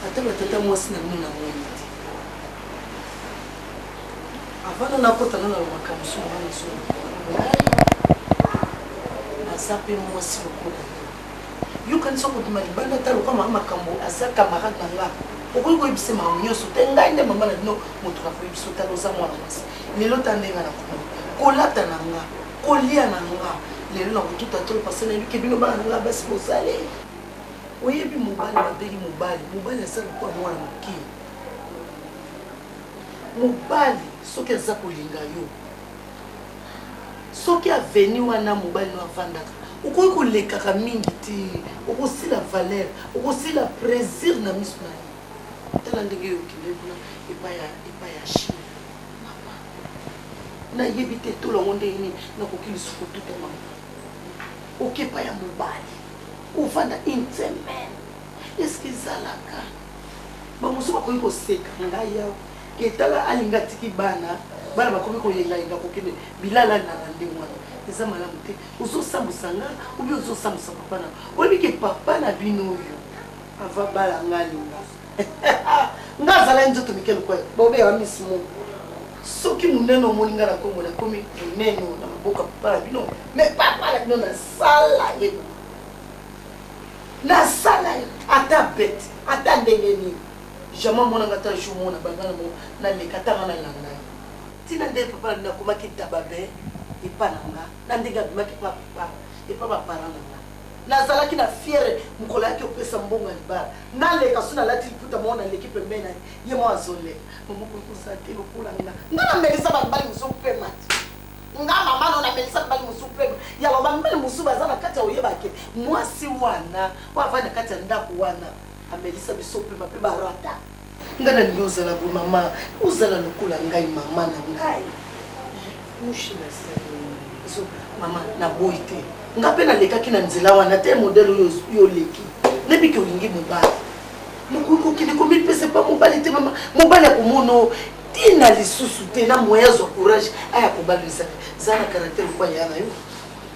Ata batata mwasi na muna monite. Avant na kota na makambo so na so. Asape mwasi lokola. Yo kan so ko dima banda talo kama makambo asa camarade na nga. Okoi ko ibise ma nyoso te ngai nde mama na no moto ka ko ibise talo za mwana mwasi. Lelo tandenga na ko. Kolata na nga, kolia na nga. Lelo na kututa tolo parce na bike bino bana nga basi bozale. Oyebi mobali babeli mobali asala kwa mwana moki. Mobali soki aza kolinga yo. Soki aveni wana mobali no avandaka. Okoki kolekaka mingi te, okosila valeur, okosila plaisir na miso na ye. Tala ndenge yo okende kuna epai ya Chine. Na yebite to la monde ini na kokili suko tout est mama. Okepa ya mobali. Ufanda une semaine. Est-ce que zalaka? Ba musu ba ko seka ngai ya. Ketala alinga tiki bana bakomi ko yenga kokende bilala na ndengwa. Eza malamu te. Uzo sambusanga, ubi uzo sambusa papa na. Obi ke papa na bino yo. Ava bala ngalinga. Ngazala nzoto mikelo kwa. Bobe wa misimo. Soki munene omoni ngala komona komi munene ona boka papa bino mais papa la bino na sala ye na sala ata bête ata ndengeni jamais mona ngata jour na bangana mo na le katanga na langa tina nde papa na komaki tababe e pananga na ndinga bimaki papa e papa paranga nazalaki na fiere mokolo yaki opesa mbongo libala naleka so nalati liputa moko na leki pembeni na ye mo azole momokokosa te lokola nga nga namelisa balibali mosusu mpe mati nga mama no namelisa balibali mosusu mpe yalo bamibali mosusu baza na kati ya oyebake mwasi wana oyo avandi na kati ya ndako wana amelisa biso mpema mpe barata nga nalingi ozala bo mama ozala lokola ngai mama na ngai mushi na se mama naboyi te nga pe nalekaki na nzela wana te modele oyo oleki nebiki olingi mobali nokokokende komipesa pa mobali te mama mobali ya komona tina lisusu te na moya azwa courage aya kobali za na karaktere kwa yana yo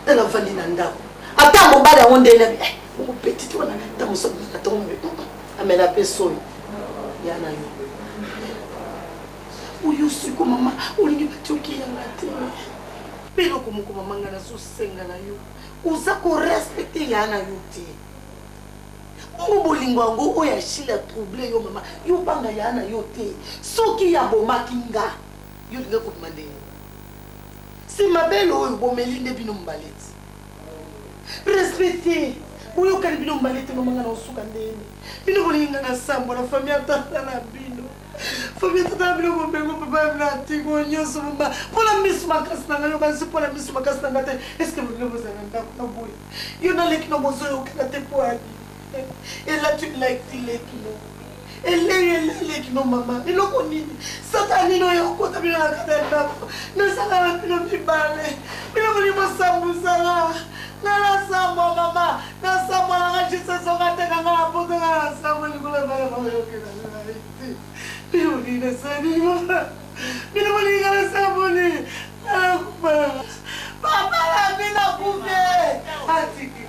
tala vandi na ndako ata mobali yango ndene moko petite wana ta mosobi atombe amela pe soyo yana yo oyo siko mama olingi batioki yanga te pelo komoko mama nga nazosenga na yo uza korespecte yana yo te bongo bolingo yango oyo ashili atrouble yo mama yo banga yana yo te soki yabomaki nga yo linga kobima ndenge si mabele oyo bomeli nde bino mbaleti respecte boyokani bino mbaleti mama nga na osuka ndenge bino bolingi nga na sambo na famille atata na bino famille atata na bino bobengo papa na tingo nyonso mama mpona misu makasi na nga yo bansi mpona misu makasi na nga te estce bolingo bozala ndako na boye yo naleki na bozoyokana te po ani elati like lekino elelekino mama eloko nini satani no yokota bino na kata ya ndako nasala na bino mibale bino boli mosambusanga nga nasambo mama nasambo nanga jisesonga te kanga na poto nga nasambo likolo bale bayookela naiti bino boli nasani mama bino boli nga nasambo ni nakuma papa la bino kufe atiki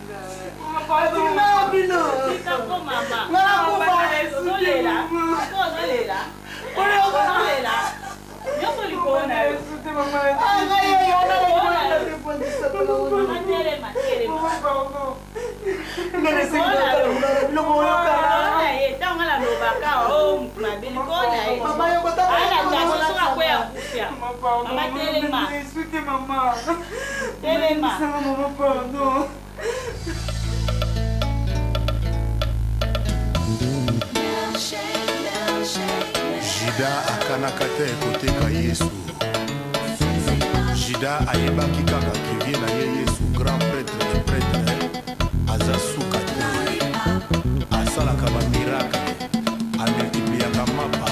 Atikina bino. Kako mama. Mama Zolela. Zolela. Zolela. Yo soy licona. Sute mama. Ay ay ay. Matere matere. Ngene singona lo moyo kana. Ay, tanga la lobaka o mabili kona. Mama yo kota. Ala jaso songa kwa ya kufia. Mama telema. Sute mama. Telema. Mama pardon. Jida akanaka te koteka Yesu. Jida ayebaki kaka kivie na ye Yesu grand prêtre du prêtre aza suka te asalaka bamiracle amultipliaka mapa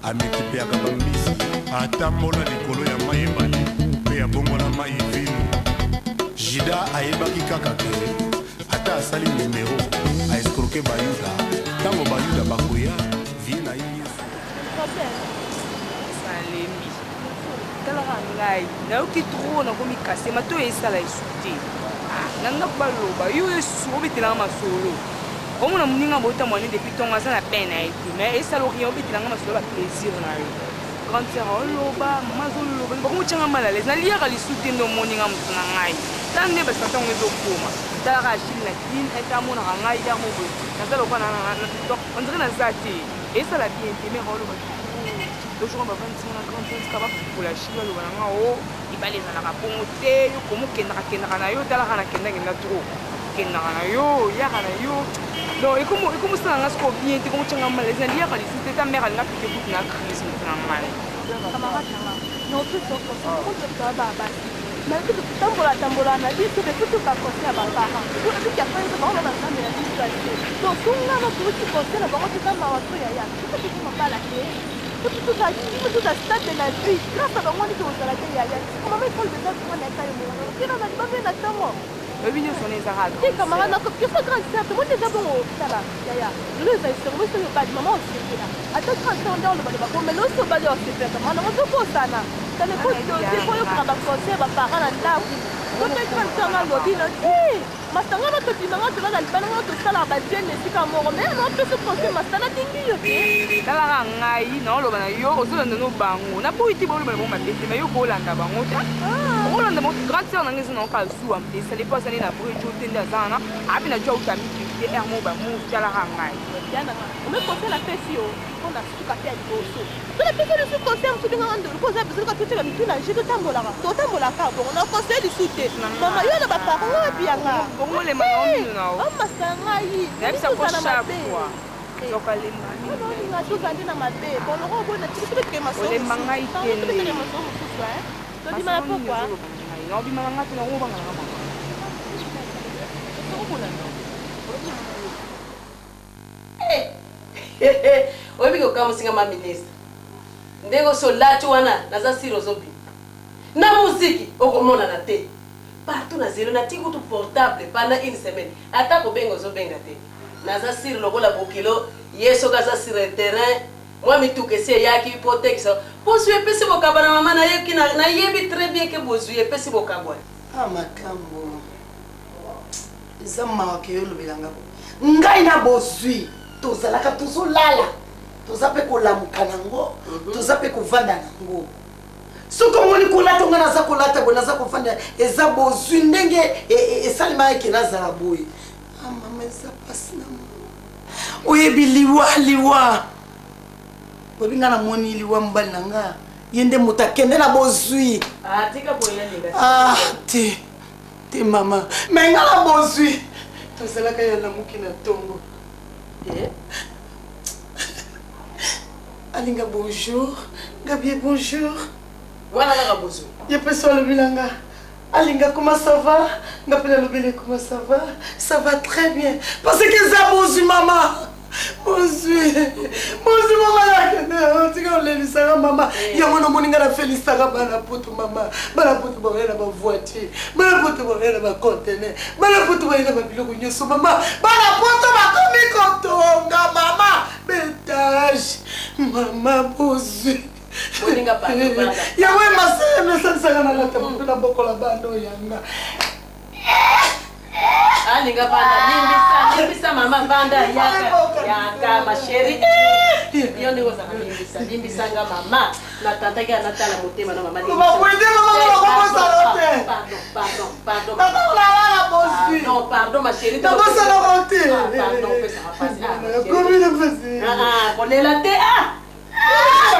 amultipliaka bambisi atambola likolo ya mai ebale mpe abongola mai vino. Jida ayebaki kaka ke ata asali numero aescroke bayuda ntango bayuda bakoya vie na ye Yesu. Salemi. Talaka ngai. Nayoki trop nakomi kase mato esala esute. Nanga baloba yo esu obitelanga masolo. Omona muninga bota mwana depuis tonga sana peine na ete mais esala rien obitelanga masolo ba plaisir na yo. Quand c'est loba mazolo ba komuchanga malale na liaka lisute ndo moninga mutuna ngai. Tande ba satongo ezokoma. Talaka shili na kin eta mona ngai ya mobo. Nazalo kwa na TikTok on dirait na zati. Esala bien mais rolo ba le jour où on va prendre la grande chose pour la chine, le voilà oh il va les en avoir ponté yo comme kenna na yo tala kana kenna trop kenna na yo ya kana yo donc et comme ça nga sko bien te comme tanga mal les alliés quand ils étaient ta mère elle n'a plus que na crise na mal camarade non tout ça contre ça baba mais que tambola na dit que tout pas conseil à baba tout ce qui a fait ça on va ça mais la situation donc tout là no tout ce conseil là on va ma watu ya tout ce qui m'a pas la tout ça stade de la vie grâce à la moindre chose à la télé comment il faut le faire pour la taille qui n'a pas bien attends oui nous sommes les arabes et camarade donc il faut grand cercle moi déjà bon ça va ya nous les instruments c'est pas maman aussi là attends quand on dans le bas mais l'autre va dire c'est fait comment on peut pas ça ça ne peut pas c'est pour le conseil va parler là quand on prend ça le dit masanga na topimanga toza na libana tosala badiene esika moko me nopesa conseil masana tingi yo te talaka ngai naoloba na yo ozolanda no bango naboyi te baolobana bango mapete me yo koolanda bango ta on a mon grande sœur n'angez non pas sous et ça n'est pas ça na pour jour tenda zana abi na jour tami qui est mo ba mo tala hangai Diana on me conseille la fesse on a tout café à bosso tu la fesse le conseil en tout ngando ko za besoin ka tout la mitu na jito tambola ka bon on a conseil du soute mama yo na ba parents bianga bongo le mangomi na o masanga yi ça ko sharp quoi soka le mani na tout zandi na mabe bon on bona tu que ma so le mangai tele to di ma pourquoi non bi manga tu na ngo banga mama oyebi kokamusinga maminista ndenge osolati wana naza siri ozobi na muziki okomonana te partout na zelo natiki kutu portable pendant une semaine ata kobenga ozobenga te naza siri lokola bokilo ye soki aza sur le terrain mwa mituka esi eyaki po tekisa bozwi epesi bokabwa na mama nayebi très bien ke bozwi epesi bokabwa makambo eza mawa ke yo olobelanga ngai na bozwi tozalaka tozolala toza mpe kolamuka nango toza mpe kovanda nango soki omoni kolata nga naza kolata boye naza kovanda eza bozwi ndenge esalemaka eke nazala boye mama eza pasi na oyebi liwa oyebi nga namoni liwa mobali na nga ye nde moto akende na bozwi te mama me nga na bozwi tozalaka ya lamuki na ntongo alinga bonjour Gabriel bonjour voilà la bonjour ye peso le bilanga alinga comment ça va ngapela le bele comment ça va très bien parce que ça bonjour maman bonjour maman la tika le lisanga mama ya mona moninga na felisanga bana poto mama bana poto ba na ba voiture bana poto ba na ba conteneur bana poto ba na ba biloko nyoso mama bana poto ba komi kotonga mama betage mama bonjour moninga pa ya we maseme message na lata mpona bokola bando yanga alinga banda limbisa mama banda yaka ma chérie yo ni oza limbisa nga mama na tata ke anatala motema na mama limbisa ba kwende mama ko salote pardon pardon ma chérie ta bossa na monte pardon pesa rapaz comment le faisait kolela te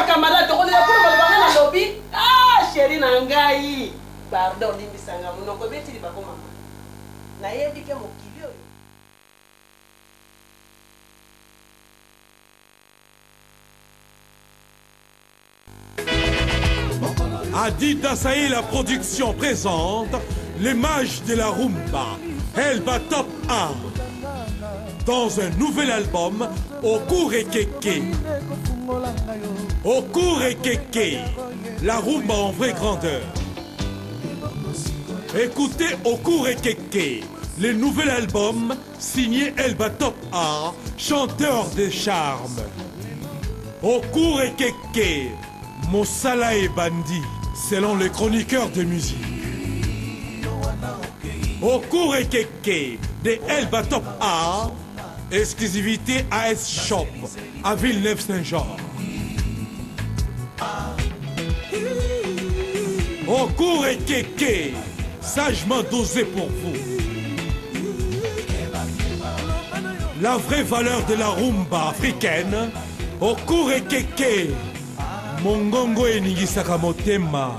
camarade kolela ko balabanga na lobby chérie na ngai pardon limbisa nga monoko beti li bako mama nayebi ke mokili oyo Adidas Aïe la production présente les mages de la rumba, Elba Top 1, dans un nouvel album, Okure Keke. Okure Keke, la rumba en vraie grandeur. Écoutez Okure Keke, le nouvel album signé Elba Top A, chanteur de charme. Okure Keke, Mosala et Bandi, selon les chroniqueurs de musique. Okure Keke, de Elba Top A, exclusivité AS Shop, à Villeneuve-Saint-Jean. Okure Keke, sagement dosé pour vous. La vraie valeur de la rumba africaine, Okure Keke, Mongongo eningisaka motema.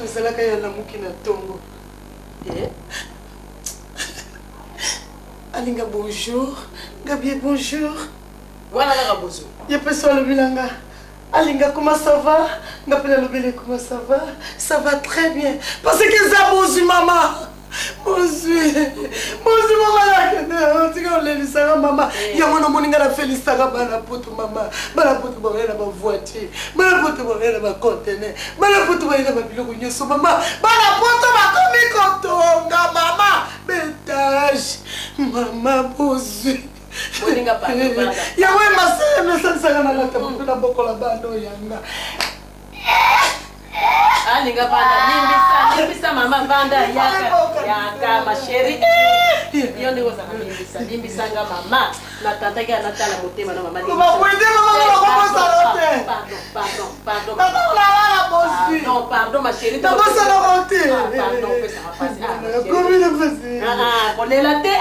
tozalaka ya lamuki na ntongo. Alinga bonjour, Gabriel bonjour. Voilà la bonjour. Je peux sur le bilanga. Alinga comment ça va? Ngapela lobele comment ça va? Ça va très bien. Parce que ça bonjour maman. Bonjour. Bonjour maman. Tu vois les sara maman. Ya mona moninga la félicitaka bana poto maman. Bana poto ba na ba voiture. Bana poto ba na ba conteneur. Bana poto ba na ba biloko nyoso maman. Bana poto ba komi kotonga maman. Betage. Maman bonjour. Moninga pa. Ya we maseme sanga na lata mpona bokola bando yanga. Alinga banda limbisa mama banda yaka ma chérie. Yo ndi goza limbisa nga mama na tata ya natala motema na mama. Mama kwende mama kwa salote. Pardon. Pardon ma chérie. Dans salote. Pardon pesa mapasi. Comment le faisait? Kolela te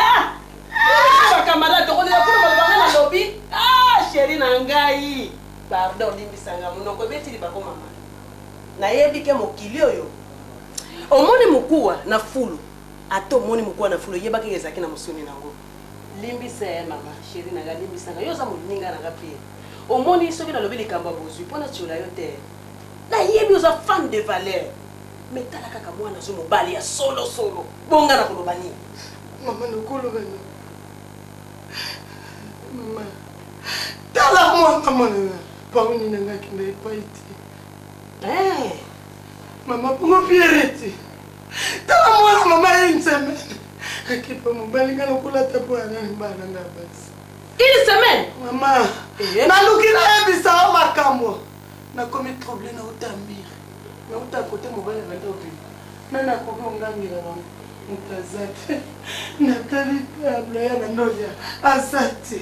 camarade to kolela pour na lobby. Chérie na ngai. Pardon limbisa nga munoko beti libako mama. Na yebike mokili oyo omoni mukuwa na fulu ato moni mukuwa na fulu yebake ezaki na musuni nango limbisa mama chérie na limbisa nga yoza moninga na gapi omoni soki na lobeli kamba bozui pona tiola yo te na yebi oza femme de valeur metala kaka mwana zo mobali ya solo bonga na kolobani mama nokolo bani mama tala mwana pauni nanga kinde paiti. Maman, pourquoi Pierrette? T'as moi maman une semaine. Qui peut me balinga no kula tapo ya mbana ngabasi. Une semaine? Maman. Na lukina ebisa makambo. Na komi trouble na utambira. Na utakote mobile na ndobi. Na na kokongangira na mutazate. Na tali table ya noja. Asante.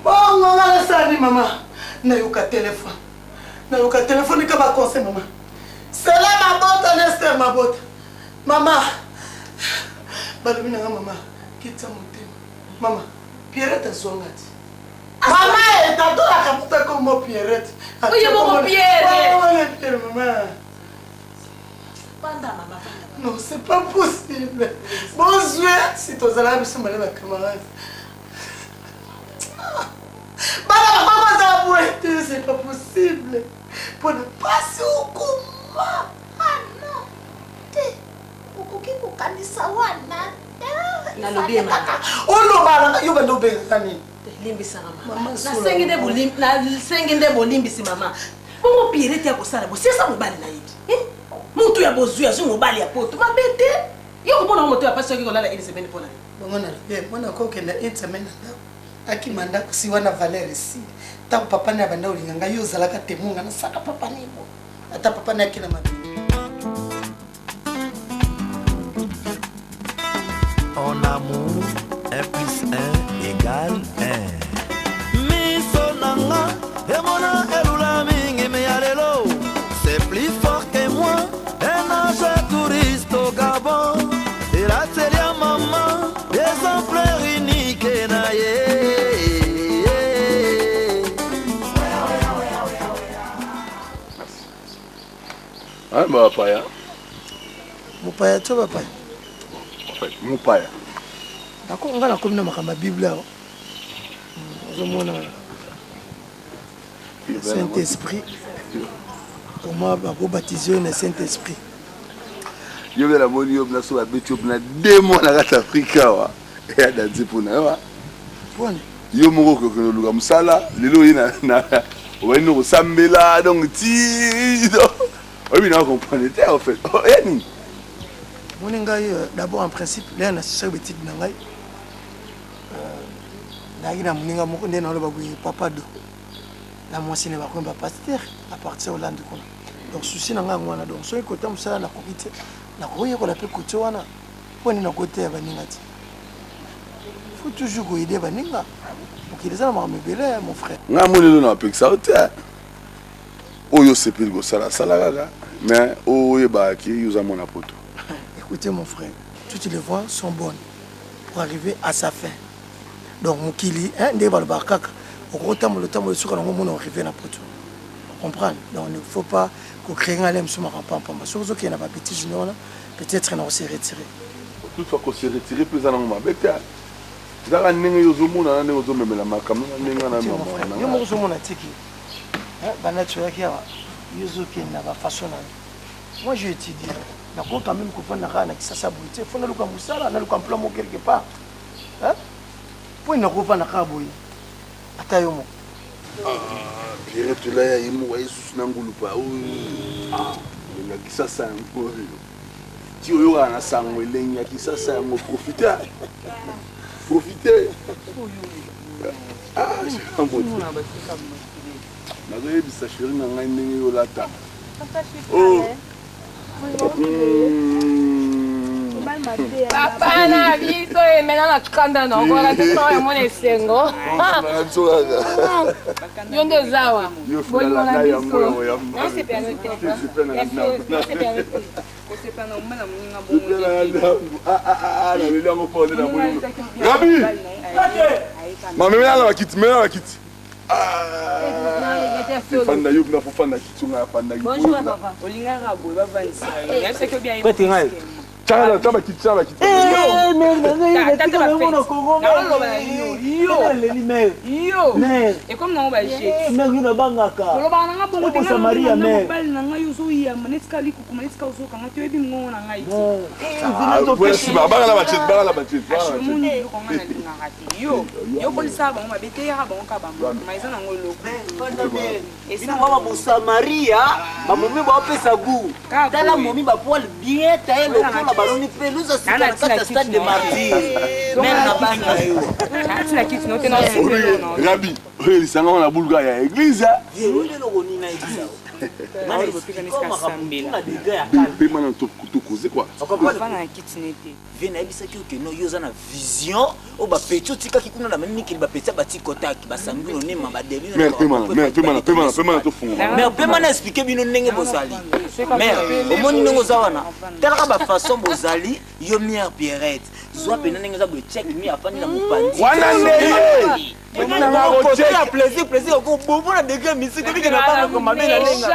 Bongo ngala sani mama. Na yuka telefone. Na yuka telefone kama conseil maman. C'est là ma botte, Nester ma botte. Maman. Balumina maman. Kita motema. Maman. Pierrette azongati. Maman est à toi la caputa comme Pierrette. Oui, mon Pierre. Oh, Pierre maman. Panda maman. Non, c'est pas possible. Bonjour. Si tu as la mission ma camarade. Maman, c'est pas possible. Pour ne pas se okuma. Ah non. Te. Okuki kukanisa wana. Na lobie mama. Ono bala yo bando bengani. Limbisa mama. Na senginde bolim na senginde bolimbisi mama. Bongo Pierrette ya kosala bo sesa mobali na yidi. Mutu ya bozuya zo mobali ya poto. Mabete. Yo ko bona moto ya paso ki kolala ile semaine pona. Bongo na lobie mona ko kenda une semaine na. Aki manda kusiwa na Valère ici. Ta papa na banda ulinganga yo zalaka temunga na saka papa nibo. Ata papa na kina mabi. En amour, 1 + 1 égale 1. Miso nanga, emona elula mingi meyalelo. C'est plus fort que moi, un ange touriste au Gabon. Et la télé à maman, exemplaire unique na Ah, bah, papa. Mupaya to papa. Mupaya. Nako ngala komina makamba Bible awo. Ozomona Saint-Esprit. Pour moi babo baptisé na Saint-Esprit. Yo vela moni yo na so abetio na 2 mois na kata Afrika wa. Ya danzi pona wa. Pone. Yo moko ko no luga musala lelo ina na wenu ko sambela donc ti. Oui, non, vous comprenez, en fait. Oh, Yanni. Mon ngai d'abord en principe, là na sisa betide na ngai. Na moninga moko ndena lo bagui papa do. La mwasi ne ba ko ba pasteur à partir de Hollande ko. Donc souci na ngai ngwana donc so côté musala na kokite. Na ko ye ko la pe côté wana. Poni na côté ya baninga ti. Faut toujours go aider baninga. Pour qu'ils aient ma mebele mon frère. Nga monelo na pe ça hôtel. Oyo sepil go sala gaga. Mais oyo ba ki yuza mon apoto. Écoutez mon frère, toutes les voies sont bonnes pour arriver à sa fin. Donc mukili hein ndé ba bakaka. Okota mo le temps mo suka ngo mona arriver na poto. comprendre. Donc il ne faut pas créer un lème sur ma rampant. Surtout qu'il y a des petits juniors là, peut-être on s'est retiré. Toutefois qu'on s'est retiré, plus à l'angle. Dans la ligne, il y a des gens qui ont mis la marque. Il y a des gens qui ont mis la façon. Moi, j'ai étudié. Il faut quand même comprendre que ça s'aboutit. Il faut que nous ça, nous plan quelque part. Pour nous revoir dans le Attends, Pierre, tu l'as dit, moi, je suis un peu pas. Ça, c'est un peu. Tu as un sang, il y a qui ça, c'est un peu profiter. Profiter. Ah, c'est un peu. Je vais ça chérie, on a une lata. Oh. Papa na biso emena na kanda na ngola tso ya mona esengo. Yo ndo zawa. Boli na biso. Non c'est permetté. C'est permetté. C'est pas normal na muninga bongo. Ah, na lelo ngo pole na bongo. Gabi. Mama mena na kiti, mena na kiti. Fanda yo na fofana kitunga fanda. Bonjour papa. Olinga rabo ba vanisa. Est-ce que bien. Tchala, tchala kiti, tchala kiti. Et comme non, j'ai. Baloni pe nous aussi dans le stade de martyrs. Même na banga yo. Ati la kiti no te na se. Rabi, il s'en va na bulga ya église. Je voulais le roni na église. Mani bopika niska sambela. Pe mana to koze quoi. Okopana na kiti nete. Vena ebisa ki okeno yoza na vision o ba petio tika ki kuna na mimi ki ba petia ba tikotaki ba sangino ne mamba deli. Mais pe mana to funga. Mais pe mana expliquer bino ndenge bozali. Mais au moni ndenge ozawana. Tala ba façon bozali yo mière Pierrette. Zwa pena ndenge za bo check mi afani na mupandi. Wana ndeye. Plaisir, on bobo na degré musique que na pas comme ma belle lenga.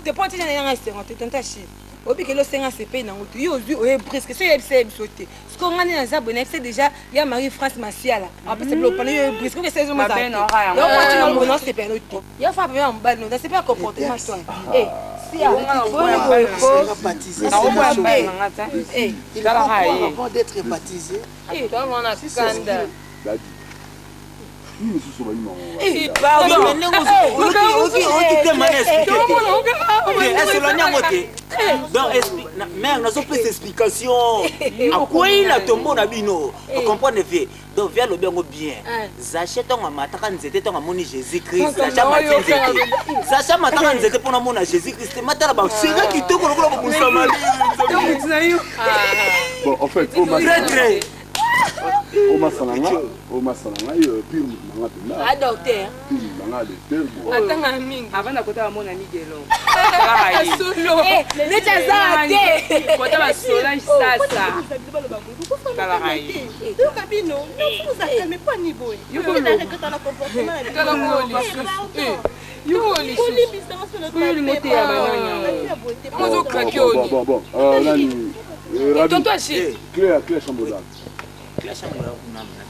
Te poti na nga serante tanta chi. Obi que le senga se paye na ngoto. Yo presque so yebise bisote. Ce qu'on ngani na za bonne c'est déjà ya Marie France Masiala. Après c'est le panneau yo presque que c'est zo maza. Donc on dit non c'est pas noté. Ya fa bien en bas non, c'est pas comportement toi. Eh, si a avant d'être baptisé. Eh, dans mon scandale. Mère, nous avons plus d'explications. À quoi il a tombé na bino? Vous comprenez bien? Donc, viens le bien ou bien. Zaché ton amatakan zete ton amoni Jésus-Christ. Zaché matin zete. Zaché matin zete pour amona Jésus-Christ. Matala ba sera qui te pour le Moussamali. Bon, en fait, très. Oma Salanga, pire manga. Ah docteur. Pire manga de terre. Attends mingi. Avant d'akota mon ami Gelo. Solo. Ne tazate. Kota ba Solange sasa. Kala hai. Tu kabino. Vous avez mais pas niveau. Yo ko na rekata na comportement. Kala ngoli. Yo ngoli. Yo moté ya bananya. Mozo craquer oni. Bon. Nani. Tonton Achille. Claire chambre d'âme.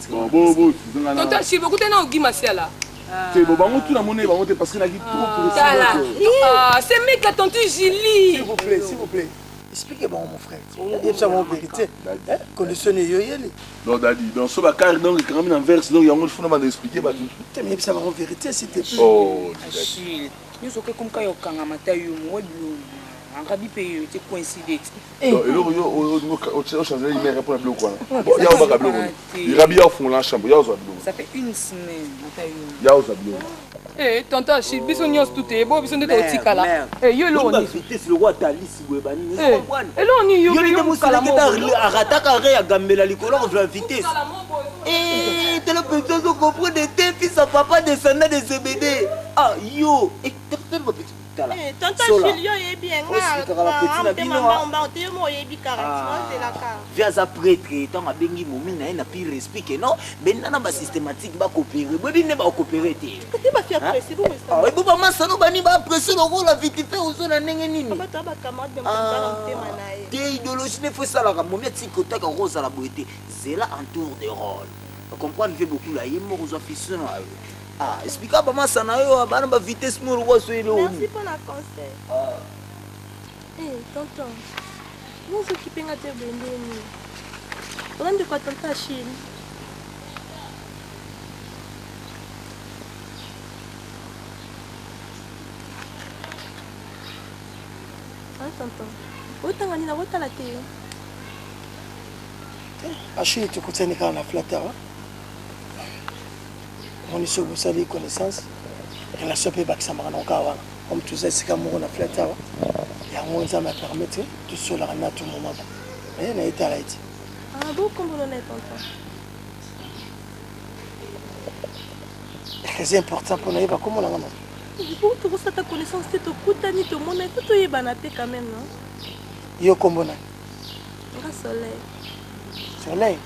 Bon, tonton Achille, beaucoup de gens ont Masiala. C'est bon, tout le monde est monté parce qu'il a dit trop pour ah, c'est mec la tante Julie. S'il vous plaît. Expliquez-moi mon frère. Il y a une vérité. Conditionnez yoyeli. Non, Daddy, dans ce cas, donc quand même en verse, donc il y a un fond à expliquer pas tout. Mais ça va en vérité, s'il te plaît. Oh, Achille. Nous sommes comme quand il y a un matayo, moi Rabi paye était coïncidé. Et au changer il me répond bleu quoi. Il y a au bagablo. Il Rabi au fond la chambre, il y a au zablo. Ça fait une semaine matayo. Il y a au zablo. Eh tonton Achille, biso nyos tout est beau, biso ndeko tikala. Eh yo lo ni. C'est le roi Thalys Bwebani. Eh lo ni yo yo mo kala mo arataka re ya gambela likolo la vitesse. Eh te le peut comprendre des fils à papa descendant de CBD. Ah yo, kotala tonton Julio yebi nga vi aza prêtre ntango abengi momi na ye na pi respike non benda na basystématique bakopere boyebi nde bakopere te ebo bamasano bani baapresse lokola vite fe ozo na ndenge nini te idéologie ne fo esalaka momi atiki kotaka kozala boye te zela en tour de rôle comprendre ve beaucoup la ye moko ozwa fiso na yo explica bamasana yo bana ba vitesse moro wasoyele oni. Merci pour la conseil. Tonton, nous occupons à te bénir. On de quoi tonton Chine. Tonton, autant on y a autant la télé. Achille, tu continues quand on a flatté. On est sur vous savez connaissance. Relation peut back samara non kawa. Comme tu sais c'est comme on a flatté. Et on ça m'a permis de sur la rana tout moment. Mais n'a été arrêté. Ah bon comme on est tonton. C'est important pour nous pas comme on a maman. Pour tu vois ta connaissance c'est au kutani tout monde est tout yebanaté quand même non. Yo comme on a. Le soleil. Soleil.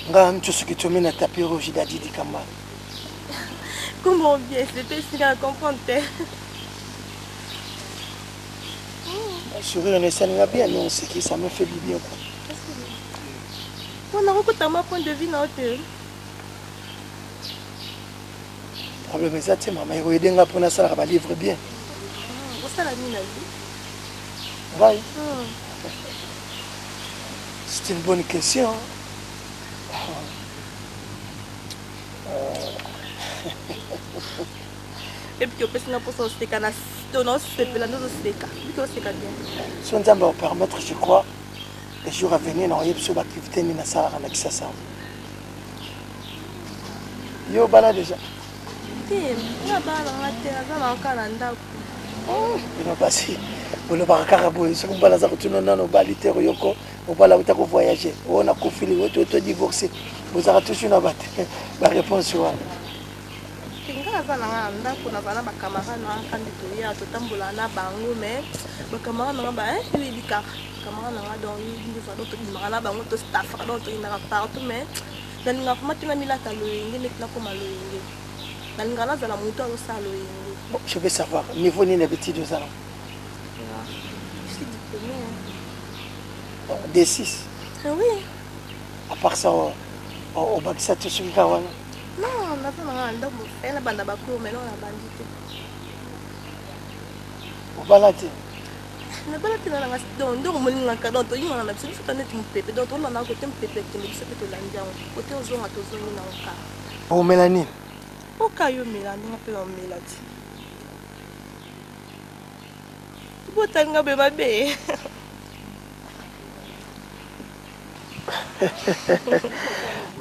Nga mtu sukitumia na tapis rouge d'Adidi Kamba. Comment bien, c'était si à comprendre. Sourire ne ça n'a bien non, c'est que ça me fait du bien. On a recoupé ma point de vue dans hôtel. Problème c'est ça, maman, il y a des pour na ça va livre bien. Où ça la mine la vie? Ouais. C'est une bonne question. Et puis, on peut se faire un tonneau, c'est la noce de seca. Si on va permettre, je crois, les jours à venir, on va y activité ni na ça avec ça. Yo bala déjà. Na bala ngate na kalanda. Ino basi. Bolo ba karabo, ce qu'on bala za kutuno nano balite yoko, on bala uta ko voyager. On a ko fili, on divorcer. Vous avez toujours une la réponse sur Kinga na ndako na bana bakamara na kandido ya totambola na bango mais bakamara na ba libika kamara na donc ndi fa d'autres na bango to staff donc ina partout mais dan nga fumati na milata loyenge nek na koma loyenge dan nga na zala muto alo sa loyenge. Bon, je veux savoir niveau ni les petits 2 ans. Je suis diplômée. D6. Oui. À part ça au bac ça tu suis kawana. Non, on a pas un ndako na banda bakuru mais non na bandite. Au balate. Na balate na nga donc molinga ka donc yinga na biso tane tu pepe donc on na ko tem pepe te biso pe to lanja ko te ozonga to zongi na oka. Au mélanine. Oka yo mélanine nga pe on melati. Botanga be mabe.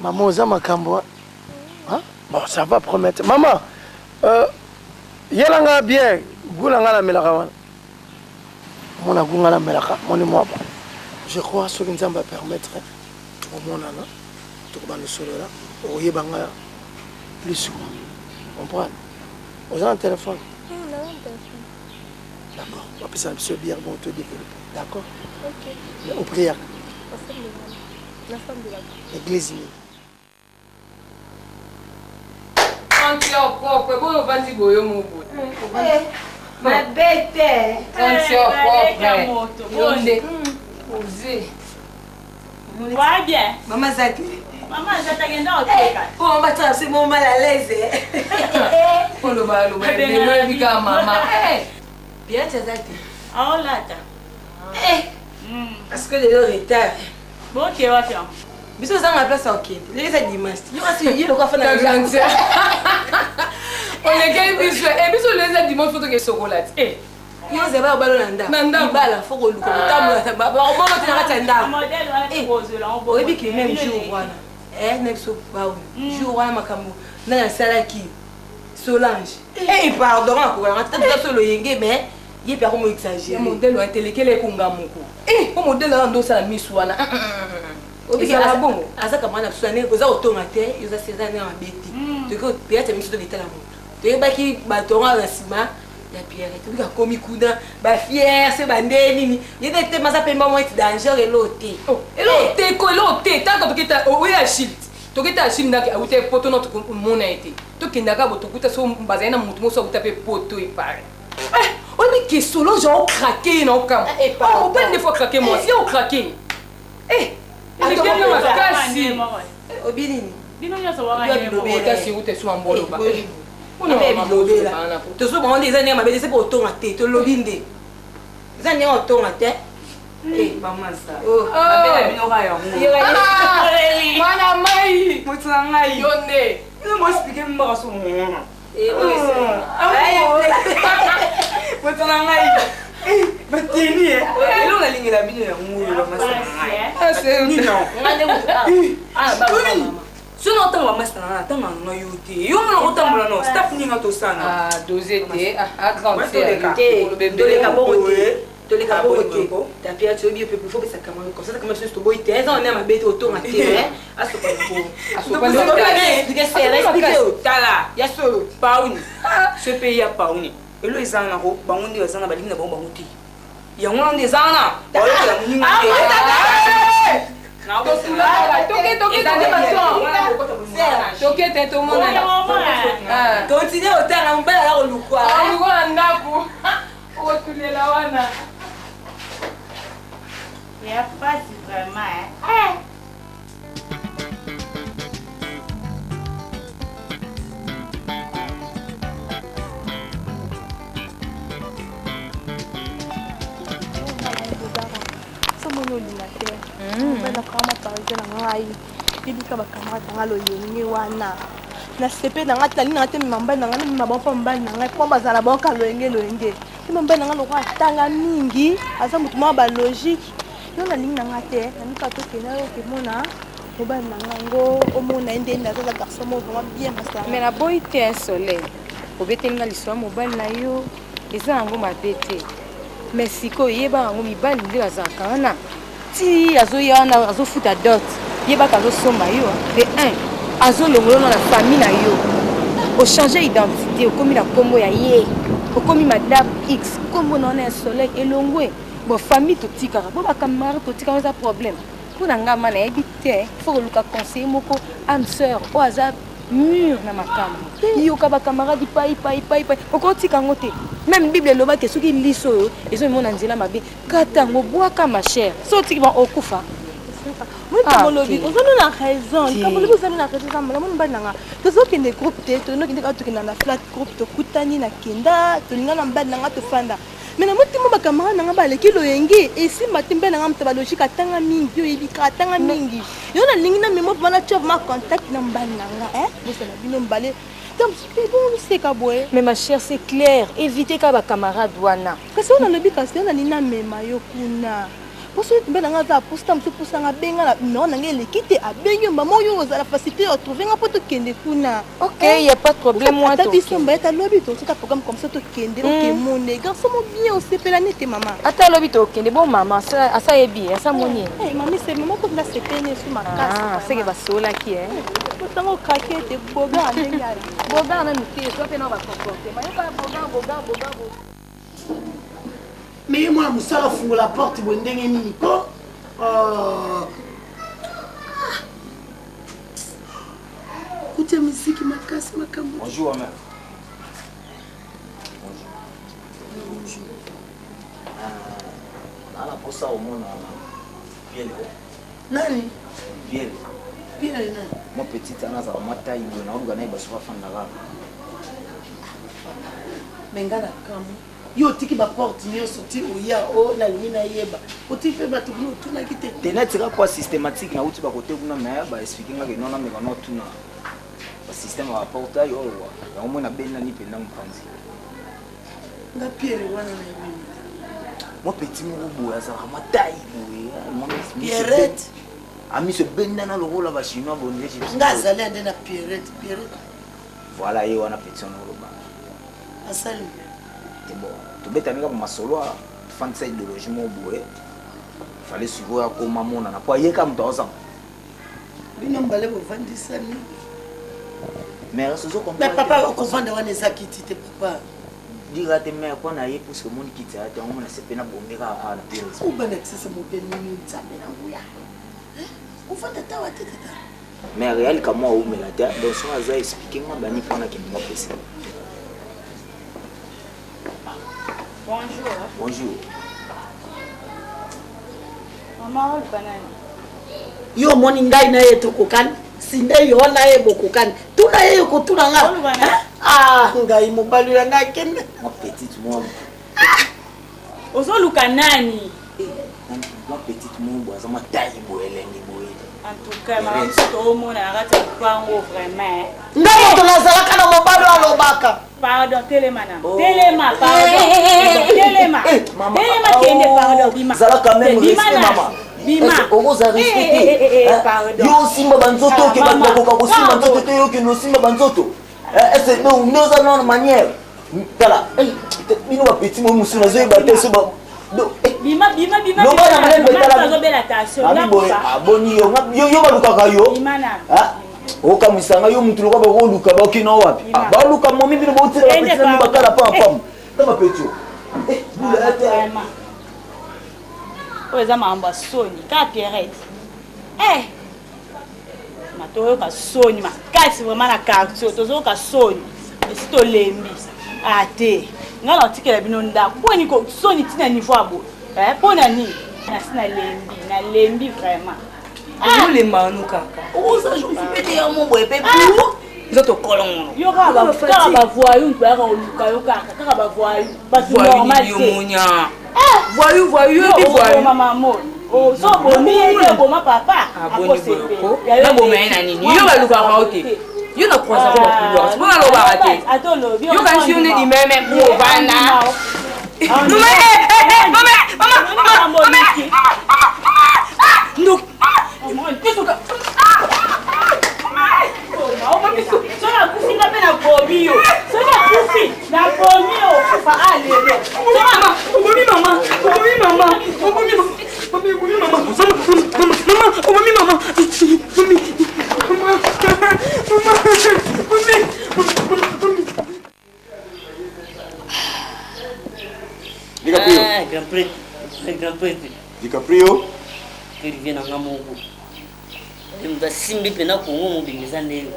Maman oza makambo. Hein? Bon, ça va promettre. Maman, yelanga bien, goulanga la melaka wana. Mona gunga la melaka, moni moi. Je crois que ça va permettre au monde là, tout le monde solo là, au yebanga plus souvent. Comprends? Vous avez un téléphone? Non, on a un téléphone. D'accord. On va passer un petit bien, bon, te développer. D'accord? Ok. Au prière. La femme de la Église. Propre, bon, vas-y, boyo, mon beau. Ma bête. Va bien. Maman Zati. Maman Zati, on va traverser mon mal à l'aise. On le va, maman. Bien, Zati. Oh là, parce que le retard. Bon, tu vas faire. Bisous dans ma place en quête. Les dimanche. Il va se dire le quoi faire la grande. On est quel bisous et bisous les dimanche faut que chocolat. Eh. Yo c'est pas ballon nanda. Nanda bala faut que le tamu ta baba. On va te na tenda. Modèle va rose là on va. Oui, même jour voilà. Next ba oui. Jour wana makambo. Na salaki. Solange. Eh pardon encore. On t'a solo yenge mais il peut comme exagérer. Modèle wa télé kele kunga moko. Eh, o modèle là ndo sala miswana. Obi ka bongo. Asa kama na soane koza otonga te, yoza sezana na beti. Toko peut-être miso de vitala mo. toyebaki batonga na nsima ya Pierre tobi kakomi kuna bafiere se bande nini yede te maza pemba mo eti danger elo te ko elo te taka tokita oya Achille tokita Achille ndaki awute poto no mona ete tokendaka bo tokuta so bazali na mutu moso awuta pe poto epare on dit que solo genre craqué non comme on peut des fois craquer moi si on craqué c'est quel nom kasi obinini bino nyoso wa ngani mo kasi ute so ambolo ba on a bilobela to so ba on des années ma belle c'est pour ton até to lobinde des années on ton até maman ça abela bino ga yo mana mai mutsa ngai yonde ino mo expliquer mba so mo mutsa ngai batini elo na lingela bino ya ngulu masa c'est ni non ngane ba mama sono tanga masana tanga ngoyuti yo mona otambola no staff ninga to sana dosete agrandir le bébé le cabote ta pierre tu bien plus faut que ça comme ça comme ça to boy te on aime bête auto na te aso pas expliquer tala ya solo pauni ce pays ya pauni elo ezana ko bangundi ezana balingi na bango ti ya ngona ezana ta la muninga toke te to mona continue otanga mbala la olukwa olukwa ndaku otulela wana ya pas vraiment Bibika bakamata ngalo yenge wana na sepe na ngata lina te mamba na ngana mabompa mbali na ngai pomba za la boka loenge mamba na ngalo kwa tanga mingi asa mutu ma ba logique yo na lina ngate na nika to kena yo ke mona oba na ngango omona ende na za garçon mo vraiment bien masa mais la boy te un soleil obetenga liswa mobali na yo eza ngo mabete mais siko yeba ngo mibali ndira za kana ti azoya na azofuta dot yeba ka somba yo de 1 azolongolo na famille na yo o changer identité o komi na kombo ya ye o komi madame X kombo na un soleil elongwe bo famille to tikara bo ba camarade to tikara za problème pour nga mana ebité faut luka conseiller moko am sœur o aza mur na makambo yo ka ba camarade pai oko tika ngote même bible loba ke soki liso ezo mona nzela mabe kata ngo boaka ma chère so tiki ba okufa moi comme lobby on a raison comme lobby on a raison mais mon bananga to so kende groupe te to no kende ka to kende na flat groupe to kutani na kenda to linga na bananga to fanda mais na motimo ba camarade nanga ba leki loyenge et si matembe nanga mta ba logique atanga mingi yo ebika atanga mingi yo na lingi na memo bana chop ma contact na bananga bo ça na bino mbale. Donc, c'est bon, c'est kaboué. Mais ma chère, c'est clair. Évitez qu'à ma camarade Douana. Parce qu'on a le bic, on a nina mema yokuna. Pour ce que ben on a posté un peu pour ça, non, on a l'équité à benyo, maman yo a la facilité de trouver un peu de kende kuna. Ok, il y a pas de problème moi. T'as dit son bête à lobby, tu as un programme comme ça, tu kende. Ok, mon nègre, ça m'a bien aussi fait l'année tes maman. Attends lobby, tu kende bon maman, ça est bien, ça mon nez. Eh maman, c'est maman comme la c'est peine sur ma casse. Ah, c'est que va sola qui est. Pourtant craquer tes boga nègre. Boga na muté, toi pe na va comporter. Mais pas boga. Mais moi, je suis allé la porte pour ndenge nini ko. Écoutez musique makasi makambo. Bonjour mère. Bonjour. Nana posa au monde Biel. Nani? Biel. Biel nani? Mon petit ana za mata ibo na oruga na ibaso fanda la. Bengala kamu. Yo tiki ba porte nyo soti oya o na limina yeba. Oti fe ba tukino tuna kite. Tena tira kwa systématique na uti ba côté kuna mais ba expliquer nga ke non na me kono tuna. Ba système wa porta yo wa. Ya omo na bena ni penda mpanzi. Nga Pierre wana na yeba. Mon petit mo boya za mata ibo ya. Pierrette. Ami se benda na logo la ba chinois bonne Jésus. Nga zali ande na Pierrette. Voilà ye wana petit no loba. Asali. C'est bon. Tu bêtes avec ma solo, fan de idéologie mon boé. Fallait suivre comme maman n'a pas yé comme 2 ans. Bino mbale bo vandi sani. Mais ce sont Mais papa, comment on est ça qui dit papa? Dis-moi tes mères qu'on a eu pour ce monde qui t'a dit on a cette peine à bomber à la pire. Où ben c'est mon père ni ça mais là où ya? Où faut t'attendre à tête. Mais réel comme moi où me la terre donc son azar expliquer moi bani pendant qu'il m'a passé. Bonjour. Bonjour. Maman, le banane. Yo moni ngai na yetu kokani sinde yo na ye bokokani tuna ye ko tuna nga ah ngai mobali ya nga kende ma petite moi ozoluka nani ma petite moi boza ma taille boeleni boye en tout cas ma to mona rata kwango vraiment ngai to nazalaka na mobali alobaka pardon télémana téléma pardon téléma téléma kende pardon bima zalaka même respect maman Bima, on a respecté. Yo simba banzoto ke bakoka ko simba banzoto te yo ke no simba banzoto. Est-ce non nous allons de manière. Tala, bino ba petit mo musu na zo ba te so ba. Bima. No ba na mele betala. Zo bela tasio. Aboni yo ba luka ka yo. Bima na. O ka musanga yo mutu ko ba ko luka ba kino wapi. Ba luka mo mi bino ba utira ba petit na ba kala pam. Tama petio. Bula ate. Eza mambo soni ka Pierrette matoyo ka soni makasi vraiment na quartier tozo ka soni esi to lembi ate ngala tikela bino nda kwani ko soni tina niveau abo pona ni na lembi vraiment Vous les manou kaka. Oh ça je me fais dire mon boy bébé Zoto kolon. yo ka ba voyou mpaka oluka yo kaka ba voyou pas normal Voyou, maman. Oh, so boni ete ma papa. Aboni boko. Na bomena nini? Yo ba luka ka ote. Yo na croisa ko plus. Bon na lo ba ate. Atolo, yo kan si on est di même pour bana. Maman. Nduk. Kisuka. Sona kufinga pe na bobi yo. Sona kufi na bobi yo. Fa alele. Mama. DiCaprio. Que lui vienne en amour. Je me simbi pena Congo mon bimisa ndelo.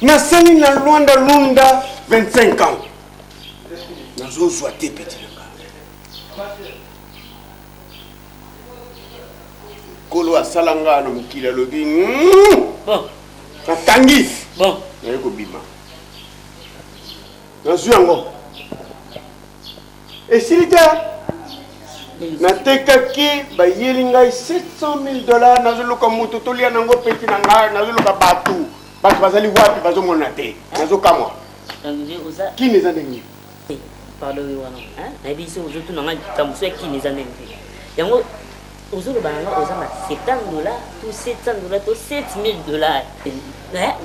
Nasali na Luanda Lunda 25 ans. Nazo zoate petit nanga. Kolo asalanga na mukila lobi. Bon. Katangi. Bon. Na yeko bima. Nazo yango. Et s'il était natekaki bayeli ngai $700,000 nazoluka moto tolia nango peti na ngai nazoluka batu bato bazali wapi bazomona te nazokamwa kini eza ndenge pardon wana na biso ozotu na ngai kamuso ya kini eza ndenge yango ozoloba nanga oza na $70 to $700 to $7,000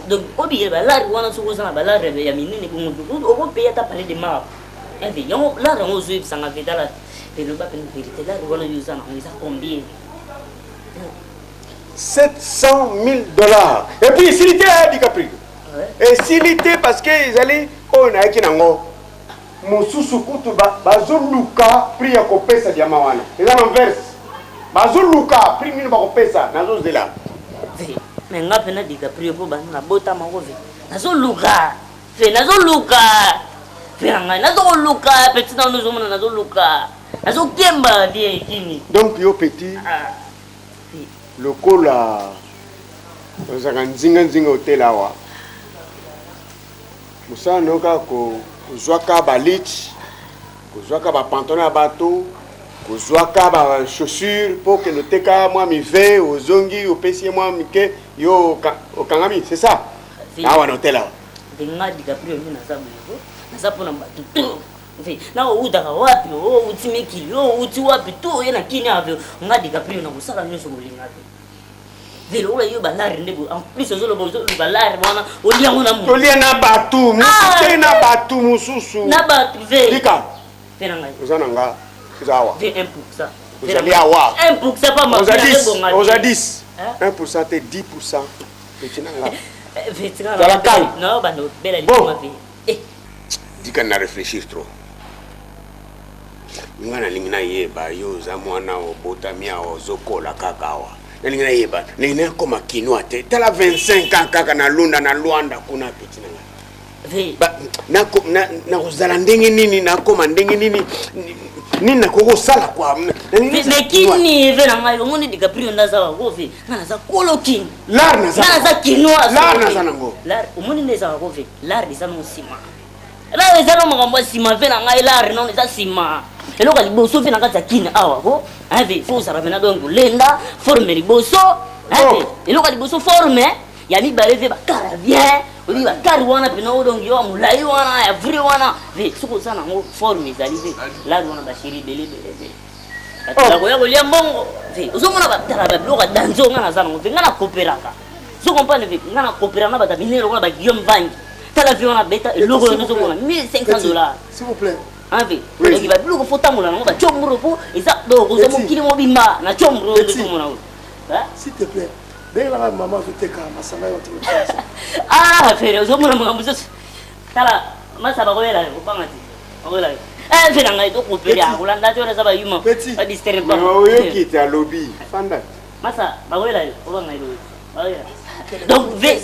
donc obiye balari wana soki oza na balari ya minene bongo okopeya ta pale de mar yango lari yango ozoyebisanga vedala le bas une vérité là on use combien $700,000 et puis s'il était DiCaprio et s'il était parce que ils allaient on a qui nango mosusu kutu bazoluka prix ya kopesa diama wana eza na verse bazoluka prix minu bakopesa nazozela mais nga pena DiCaprio po bana na bota mango ve nazoluka petit dans nous hommes nazoluka azokemba die kini donc yo petit lokola ozaka nzinga hotel awa musala noka kozwaka balit kozwaka bapantalon ya bato kozwaka bachaussure mpo ke noteka mwa mive ozongi opesi ye mwa mike yo okangami c'est ça awa na hotel awa nga DiCaprio mi naza mpona bato na utaka wapi uti mikili uti wapi to ye na kini avyo nga DiCaprio na kosala nyonso kolinga te velo ola yo balari nde en plus ozoloba balari wana oliango na moto olia na batu mosusu na batu mosusu na batu ve lika te na ngai oza na nga oza awa ve 1% ozali awa 1% pas ma oza 10 1% te 10% petit na nga Dans la calme. Non, bah non, belle Bon. Dis qu'on a réfléchi trop. Ngana lingina yeba yo za mwana o botamia o zokola kakawa. Lingina yeba, lingina koma kinwa te. Tala 25 ans kaka na lunda na Luanda kuna petit na. Ba na kozala ndenge nini na koma ndenge nini nina koko sala kwa. Mais kini vena ngai ngoni DiCaprio ndaza wa kofi. Ngana za kolokin. Lar na za. Ngana za kinwa. Lar na za nango. Lar umoni ndeza wa kofi. Lar disa no sima. Lar disa no makambo sima vena ngai lar no ndeza sima. Eloka liboso vena kata kina awa ko. Ave faut ça ramena donc lenda forme liboso. Ave eloka liboso forme ya mi bareve ba kara bien. Oli ba kari wana pina odong yo mulai wana ya vri wana. Ve suko sana ngo forme zali ve. Lar wana ba shiri bele. La goya golia mbongo. Ve uzomona ba tara ba bloka danzo ngana sana ngo ngana koperaka. So comprendre ve ngana kopera na ba tabinero ngana ba guillaume vangi. Tala vi wana beta logo no zomona $1500. S'il vous plaît. Ave. Donc ba bloka fotamula ngo ba chomburo po eza do uzomo kili mo bimba na chomburo do zomona. S'il te plaît. Dès la maman je te calme, ça va être. Ah, frère, uzomona mwangu tala masa ba goyela ko bangati. Goyela. Fais ngai to kopera kulanda tore saba yuma. Ba disturb ba. Oyo kita lobby. Fanda. Masa ba goyela ko ngai do. Donc des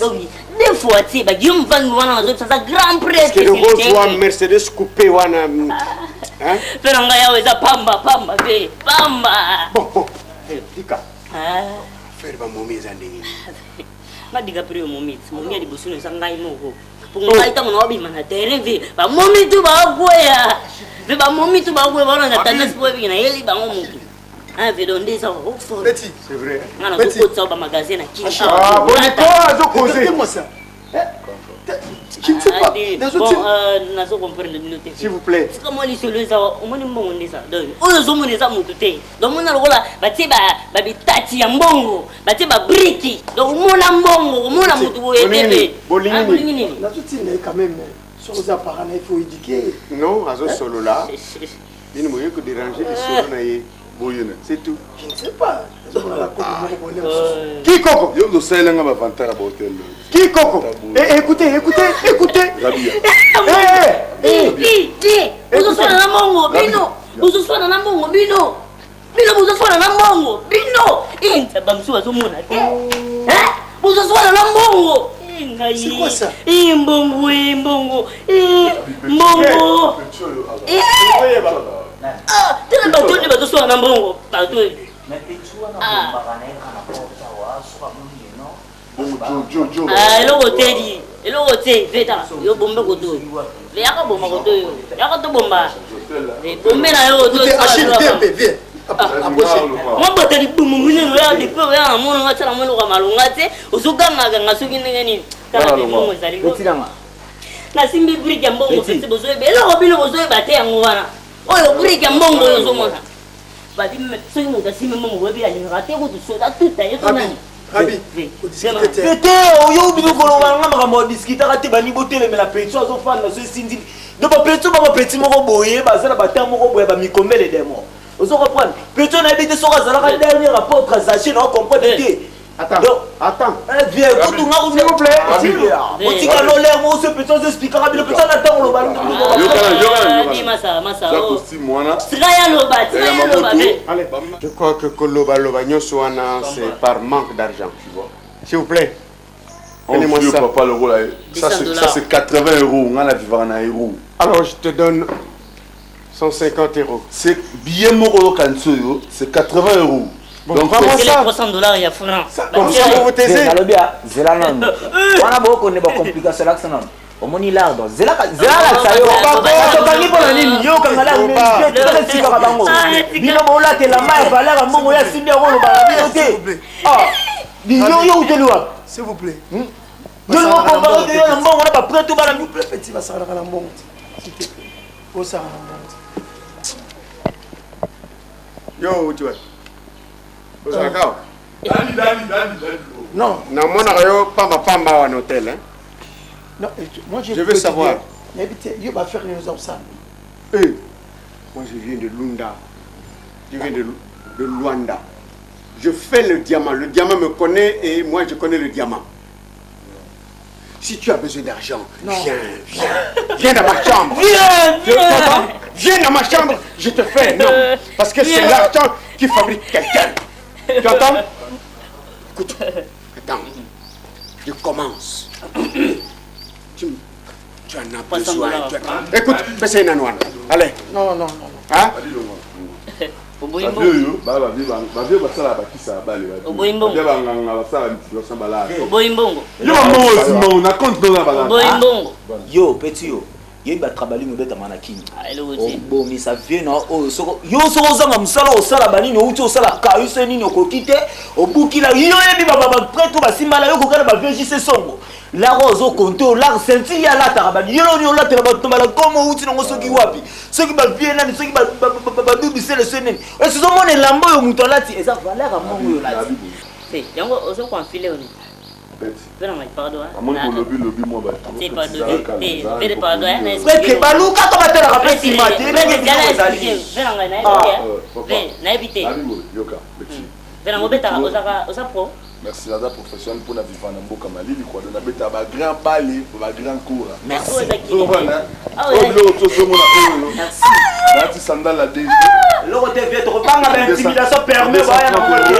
fois tu ba Guillaume Van wana zo ça grand prêtre. Que le gros soit Mercedes coupé wana. Hein? Fais ngai yawe za pamba ve. Pamba. Bon. Dika. Faire ba momi za ndenge. Ma DiCaprio momi ali bosuno za ngai moko. Punga ita mona obi mana tereve ba momi tu ba goya. Ve ba momi tu ba goya bana na tendance po bi na yeli ba ngomu. Ve donde ça au fort. C'est vrai. Ngana ko tsa ba magasin na Kinshasa. Ah, bon toi zo causer. Moi ça. Je ne sais pas. Bon, nazo comprendre le minute. S'il vous plaît. Comment les solo ça au moni mbongo ndesa. Donc oyo zo moni za mutu te. Donc mona lokola bati ba bitati ya mbongo, bati ba briki. Donc mona mbongo, mona mutu boyete. Bolingini. Nazo tine quand même sur les appareils il faut éduquer. Non, azo solo là. Il ne moyen que déranger les solo na ye. C'est tout. Je ne sais pas. Qui Coco? Yo do sala nga ba vantara ba hotel. Qui Coco? Écoutez. Rabia. Uzoswana na mbongo bino. Uzoswana na mbongo bino. Bino uzoswana na mbongo bino. Inta bamsuwa zomona. Uzoswana na mbongo. C'est quoi ça? Mbongo. Mbongo. Ah, tena batoni batoswana na mbongo. Batoni. Eloko te veta yo bombe koto le yaka bomba koto yo yaka to bomba le bombe na yo to viens mo batali bumu muneno ya de ko ya mono ngatala mono ka malunga te uzuganga ngasuki ngeni kala bimu zali ko na simbi briki mbongo fete bozoe eloko bino bozoe bate yango wana oyo briki mbongo yo zomona badi soki moto asimi mbongo webi alingaka te kutu soda tuta ye tonani Pete oyo bino koloba nga makambo discutaka te bani botelemela petso azofanda so esindi do ba petso ba petit moko boye bazala bata moko boye ba mikombele demo ozo comprendre petso na bité soka zalaka dernier apôtre Zaché na comprendre te Attends. Viens, s'il vous plaît. On dit que l'air, moi, ce petit, on explique. Le petit, on attend le ballon. Je crois que Koloba Lobagno c'est par manque d'argent, tu vois. S'il vous plaît. Donnez-moi ça. Papa, le rôle, ça c'est 80 €. On a la vivre en €. Alors je te donne 150 €. C'est bien moro kanso, c'est 80 €. Bon, donc c'est les $300 il y a francs. Comme ça vous taisez. Zela non. On a beaucoup de complications là non. Au moni là donc zela ça yo pas kangi pona nini yo kangala mais tu sika ka bango. Bino bola te la main valeur à mongo ya sindi ko lo ba bino te. Ah. Bino yo utelwa. S'il vous plaît. Yo mo ko ba te yo mbongo na ba prêt tout bala petit va ça la mbongo. S'il te plaît. Ko ça Yo tu vois. Non. Non, moi, pamba en hôtel. Hein? Non, moi je veux savoir. Il va faire les ensemble. Moi je viens de Lunda. Je viens de Luanda. Je fais le diamant. Le diamant me connaît et moi je connais le diamant. Si tu as besoin d'argent, viens dans ma chambre. Viens dans ma chambre, je te fais un homme. Parce que c'est l'argent qui fabrique quelqu'un. Tu entends? Écoute, attends, je commence. Tu en as besoin. Écoute, fais un anouan. Allez. Non. Hein? Yo, petit yo. Yo ba travailler no beta manakini. Bon, mais ça vient no yo so zanga musala o sala bani no uti o sala kayu se nini okokite obukila yo yebi ba prêtre ba simala yo kokala ba VJC songo. La rose au compteur, la senti ya la tarabani. Yo no la tela ba tombala comme uti no soki wapi. Soki ba viena ni soki ba bibise le senen. Et ce sont mon lambo yo mutolati eza valeur amongo yo lati. C'est yango ozo confile oni. Pera mai pardon. Amon ko lobby moi ba. C'est pardon. Peke baluka to batela rapesi mate. Pera ngai na éviter. Yoka. Pera ngobeta oza pro. Merci la professionnel pour la vivre en Mboka Malili quoi. On a beta ba grand balai, ba grand cours. Merci. Merci. Merci sandal la DG. L'autre devait te reprendre avec intimidation permet ba na côté.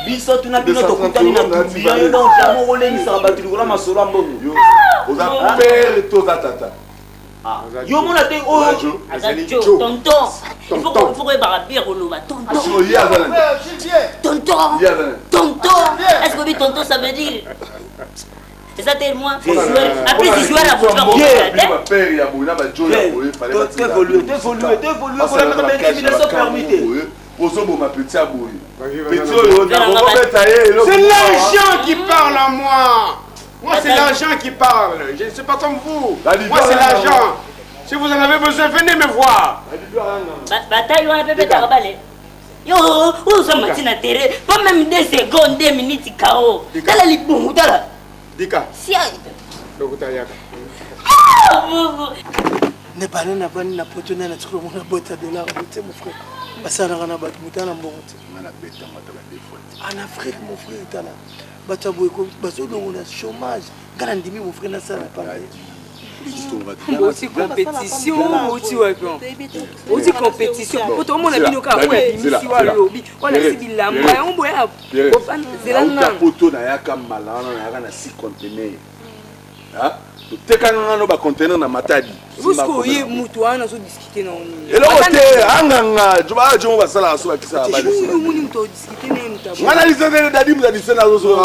Biso tuna bino to kutani na tumbiyo yo donc la morole ni sa battu ko la masolo mbongo. Yo. Oza père to tata. Yo mona te o Azajo tonton. Il faut que ba bien roloba tonton. Tonton. Est-ce que tonton ça veut dire? C'est ça tellement. Après si jouer la boîte. Ma père ya bouna ba jo ya boye fallait pas t'évoluer pour la mettre intimidation permettez. Posobo ma petite aboye. C'est l'argent qui parle en moi. Moi, c'est l'argent qui parle. Je ne suis pas comme vous. Moi, c'est l'argent. Si vous en avez besoin, venez me voir. Bataille, on a peut-être rabalé. Yo, où sont Martina Terre? Pas même 2 secondes, 2 minutes, KO. Dans la libre, dans la. Dika. Si aïe. Ne pas na bani na potona na tsiko mona bota de la route mon frère. Basana kana bat mutana mbongo. Mana beta mata ba défaut. En Afrique mon frère tala. Bata boy ko baso do na chômage. Kana ndimi mon frère na sala pareil. Aussi compétition, aussi weapon. Aussi compétition. Quand on a bino ka ouais, misi wa lobby. On a sibila mbaya on boya. Ofan zelana. Poto na yaka malana na yaka na 6 conteneurs. Hein? Tekana no ba conteneur na matadi. Jusqu'au y mutu wana so discuter na oni. Et là côté anganga, juba jomo ba sala so ba kisa ba. Muni mutu discuter na mutu. Ngana lisana dadi mu dadi sena zo so.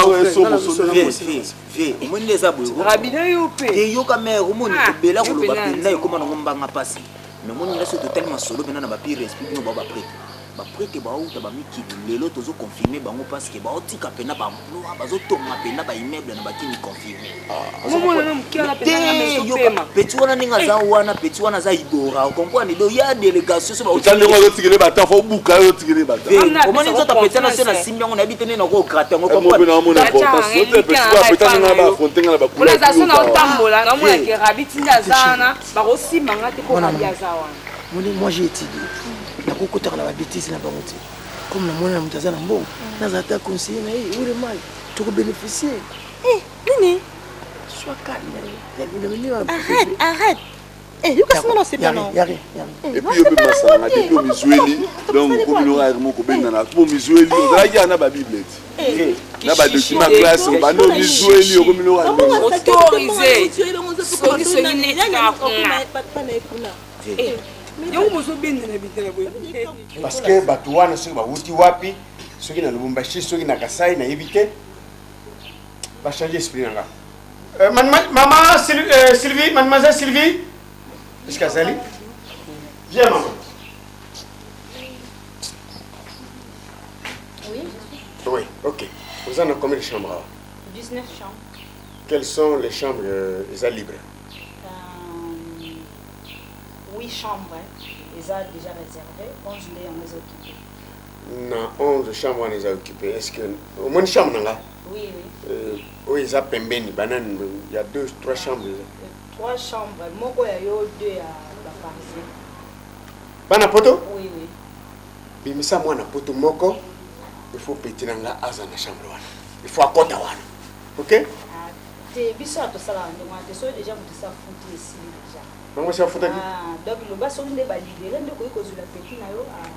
Vie, moni les abouyo. Rabina yo pe. Te yo ka mère moni to bela ko ba penda ko mana ngomba ngapasi. Mais moni la so totalement solo bena na ba pire explique no ba prêtre. Ba prêtre ba uta ba miki lelo tozo confirmer bango parce que ba otika pena ba emploi bazo tonga pena ba immeuble na ba kini confirmer. Momo na mkiana pena na meso pema. Petit wana ninga za wana petit wana za ibora. On comprend do ya délégation so ba utande ngo tikele ba ta fo buka yo tikele ba ta. Comment nzo ta peta na se na simbi ngo na bitene na ko gratter ngo comprend. Mo na mo na importance. Ote pesa peta na ba frontenga na ba kula. Ola za na otambola na mo na ke rabitinda zana ba ko simanga te ko rabia za wana. Moi j'ai étudié. Na kokota na ba bêtises na bangote. Comme na mona mutazana mbongo. Na zata conseiller na où le mal. Tu peux bénéficier. Nini? Sois calme. Arrête. Lucas, non, c'est pas non. Et puis, il y a des gens qui ont mis donc, comme nous avons mis il y a Bible. Il y a des documents classe, on va nous mis autorisé. Parce que Batouane, c'est Bawuti Wapi, ceux qui n'ont pas Lubumbashi, ceux qui n'ont pas Kassai, n'a évité. Va changer l'esprit. Maman Sylvie, mademoiselle Sylvie. Est-ce qu'elle s'allie? Viens, maman. Oui, oui, ok. Vous en avez combien de chambres? 19 chambres. Quelles sont les chambres libres? 8 chambres. Ils ont déjà réservé. 11 les on les a occupés. Non, 11 chambres on les a occupées. Est-ce que... Au moins une chambre, non? Oui. Oui, ils ont pembeni, banane. Il y a 2, 3 chambres. 3 chambres. Moi, il y a 2 à la Paris. Bana poto? Oui. Bimisa moi na poto moko. Il faut péter dans la asa na chambre. Il faut à côté. Ok? te biso atosala ndongo te so déjà moto sa futi ici déjà. Comment ça foutu? Ah, donc le bas sont des libérés de quoi cause la petite na yo à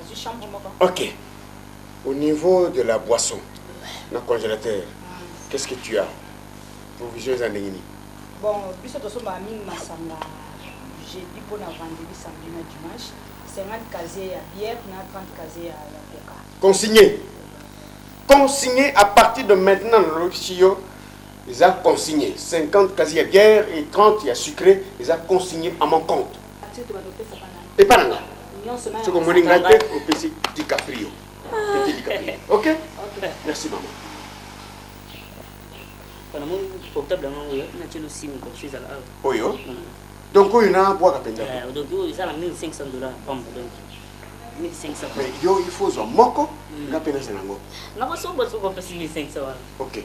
une chambre moko. OK. Au niveau de la boisson, dans le congélateur, qu'est-ce que tu as? Provisions en nini? Bon, biso tosomba mingi masanga. Jeudi pour la vendredi, samedi na dimanche, 50 casiers à bière, 30 casiers à la coca. Consigné. Consigné à partir de maintenant, le CIO, ils ont consigné 50 casiers à bière et 30 il y a sucré, ils ont consigné à mon compte. Et pas là. C'est comme mon ingrédient au petit DiCaprio. Petit DiCaprio. OK? Merci maman. Oui, donc il y a un bois à peine. Donc il y a 1500 $. Mais yo il faut un moko na pena senango. Na ba so ba 1500 $. OK.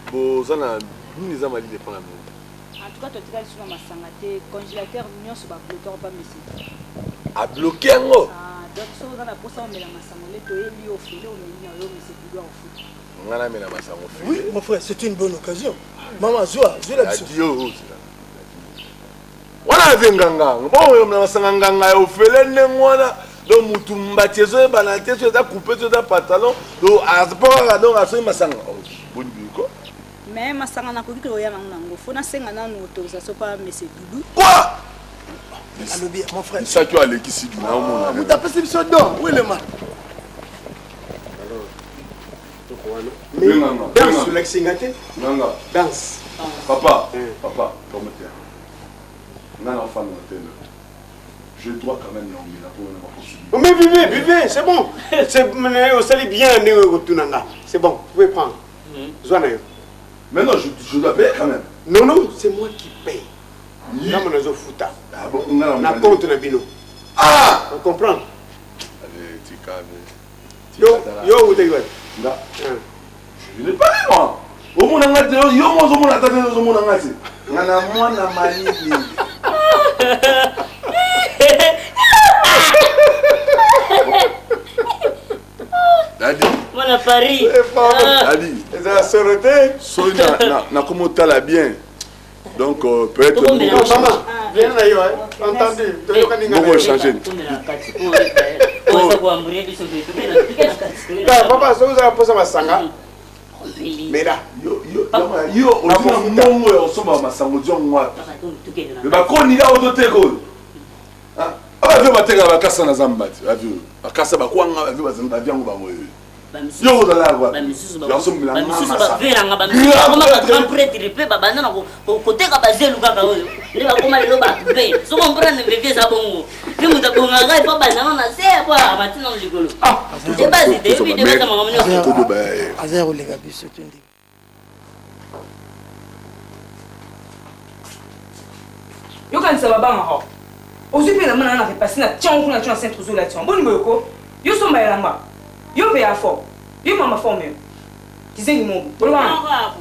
Bozana nini za mali dépend. En tout cas tu as sur ma sangate congélateur nyonso ba bloquer pas messi. A bloquer ngo. Ah donc so na posa on met la masangole to eli au fil on met na yo mais c'est plus au foot. Ngana mena masango. Oui, mon frère, c'est une bonne occasion. Maman Zoa, je l'ai dit. Wana venganga bon mna masanga nganga yo felene ngwana do mutu mbatiezo banate so za couper so za pantalon do asport donc aso masanga boni biko mais masanga na koki to ya nango fona senga na no autorisation pas monsieur Doudou quoi allo bien mon frère ça tu as l'équipe du na mona vous tapez ce biso d'or où est le man alors danse sur l'exingate nanga danse papa comment tu es je dois quand même buvez, c'est bon. C'est bien, c'est bon, vous pouvez prendre. Maintenant, je dois payer quand même. Non, c'est moi qui paye. Là, on a fouta. On compte na bino. Ah, on comprend. Allez, tu calmes. Yo, où t'es quoi? Je n'ai pas dit moi. Au monde en a yo moi au monde attendez au monde en a dit. Ngana moi na mani. Dadi. Moi à Paris. Dadi. Ça sorte. So na comment t'as bien. Donc peut-être maman, viens là yo, entendu. On va changer. Papa, ça vous a posé ma sanga. Mais là, yo on mongo yo soba masango jongwa. Le bakoni là ototeko. Ah, aba bateka bakasa na zambati. Avu. Bakasa bakwanga avu bazamba byango bamwe. Yo dans la voie. Yo somba na mama. Veranga ba misusu ba grand prêtre pe ba bana ko côté ka bazelu kaka oyo. Ndi ba koma lelo ba pe. So comprendre bébé za bongo. Ndi muta bonga ga pa bana na se kwa matina ligolo. Ah, c'est pas idée bi de ba mama mno. Azero les gars biso tundi. Yo kan sa baba ho. Ozupe na mana na repasser na tion kuna tion centre zo la tion. Boni boyoko. Yo so mba yanga. Yo be afo. Yo mama fo me. Kizengi mo. Bolwa.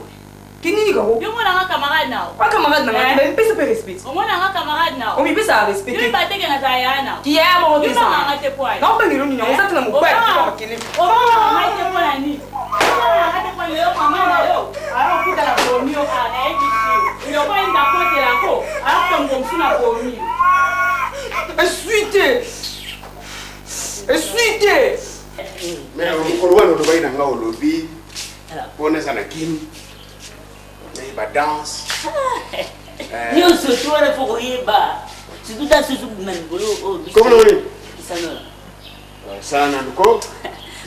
Kinini ka ho? Yo mona nga camarade nao. Kwa camarade na nga, ben pesa pe respect. O mona nga camarade nao. O mi pesa respect. Yo ba teke na tayana. Ki ya mo Yo mona nga te poai. Na ba ngiro ni na usati na mo pa kwa makele. O mona nga te poai ni. Nga te poai yo mama na yo. Ara kuda la bomio a na eji. Yo ba inda kote la ko. Ara ko ngomsuna bomio. Essuite. Mais on va nous voir dans le lobby. On est en akin. Mais ba danse. Yo so toi faut yeba. Si tout ça sous men bolo. Comment on est? Sanola. Ça n'a ko.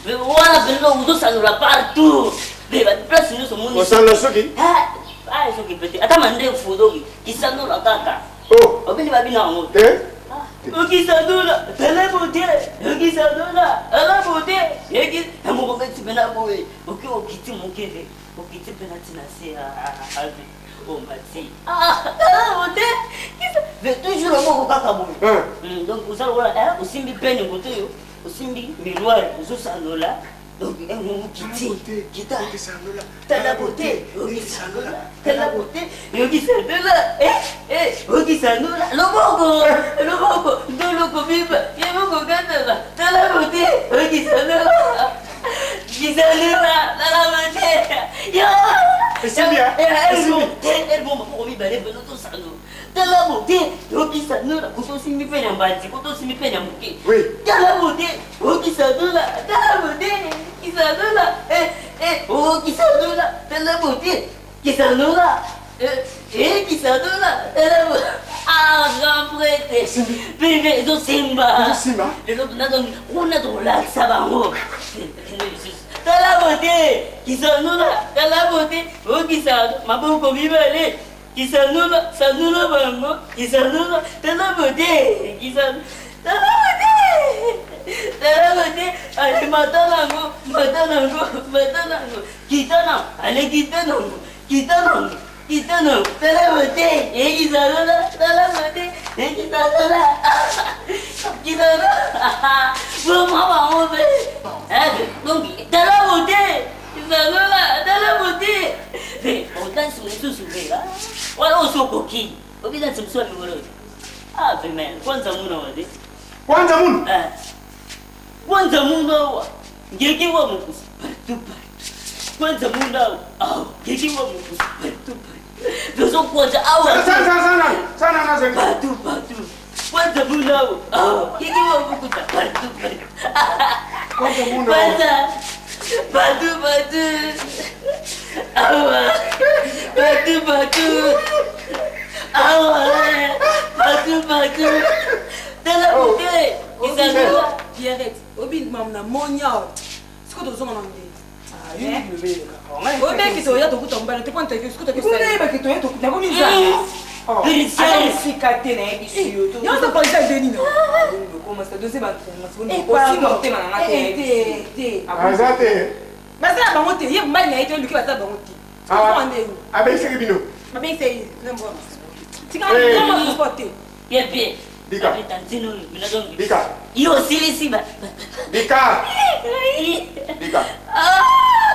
Mais voilà belo udo sanola partout. Mais ba place nous sommes on s'en la soki. Ah, soki peut-être. Ata mande fudo ki sanola kaka. Oh, obini ba bina ngo. Ok, ça nous là, t'as la beauté, ok, ça nous là, la beauté, et qui, mon petit benaboué, ok, ok, mon kéré, ok, tu peux n'attirer à oh, Mati. Ah, la beauté, mais toujours le mot au cacabou. Donc, vous allez voir, aussi, mi peine, aussi, mi miroir, vous ça nous là. Donc, qui t'a t'as la beauté, t'as la beauté, qui ça nous là, qui ça nous là, le bogo, de l'eau vive, il y a beaucoup de t'as la beauté, qui ça nous là, la beauté,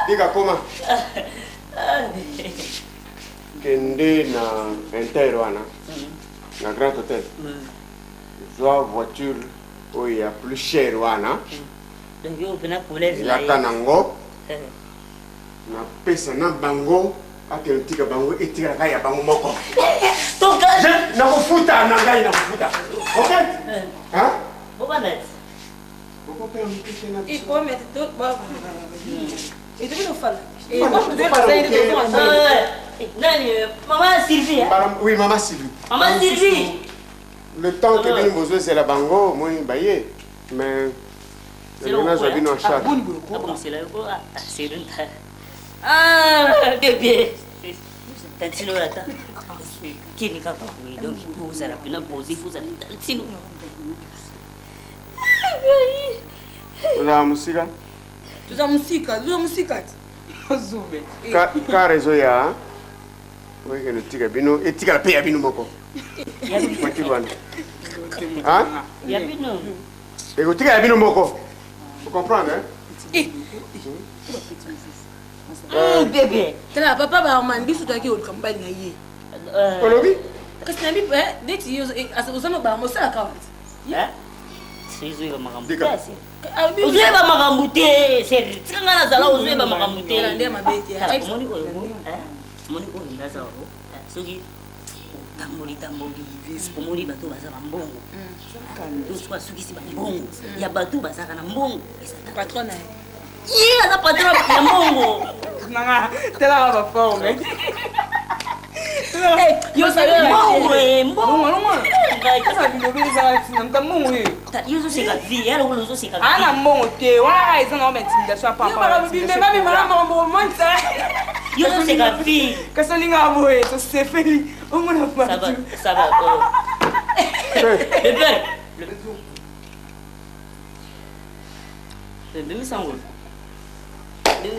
Diga comment? Kende na Inter wana. Na Grand Hôtel. Zoa voiture oya plus cher wana. Donc yo pena collège là. Ya nango. Na pesa na bango akentika bango etika kaya bango moko. Toka na kufuta na ngai na kufuta. Okay? Hein? Bobanet. Il faut mettre tout bas. Et tu veux nous faire. Maman Sylvie. Oui, maman Sylvie. Maman Sylvie. Le temps que nous besoin c'est la bango, moi baillé. Mais c'est le ménage vient en charge. Ah bon, c'est là c'est le ah bébé. Tantino là ta. Qui n'est pas oui donc vous allez bien poser vous allez tantino. La música. Tuza musika. Zube. Ka rezo ya. Wewe que tika bino etika la pe bino moko. Ya bino. Hein? Ya bino. Et tika bino moko. Vous comprenez bébé. Tala papa ba man bisu taki o kambali na ye. Kolobi? Kasi na bi deti yo asozama ba mo sala ka. Hein? Uzoeba makambo te seri tika nga nazala uzoeba makambo te omoni oyo ndaza oyo soki otamboli omoni bato baza bambongo tosoka sukisi bambongo ya bato bazaka na mbongo ye aza patron ya mbongo telaka baforme yo seka vi alors que nous seka vi ana mbongo te wana eza na intimidation apa yo seka vi kaso linga boye to sefeli omona pa ça va le bébé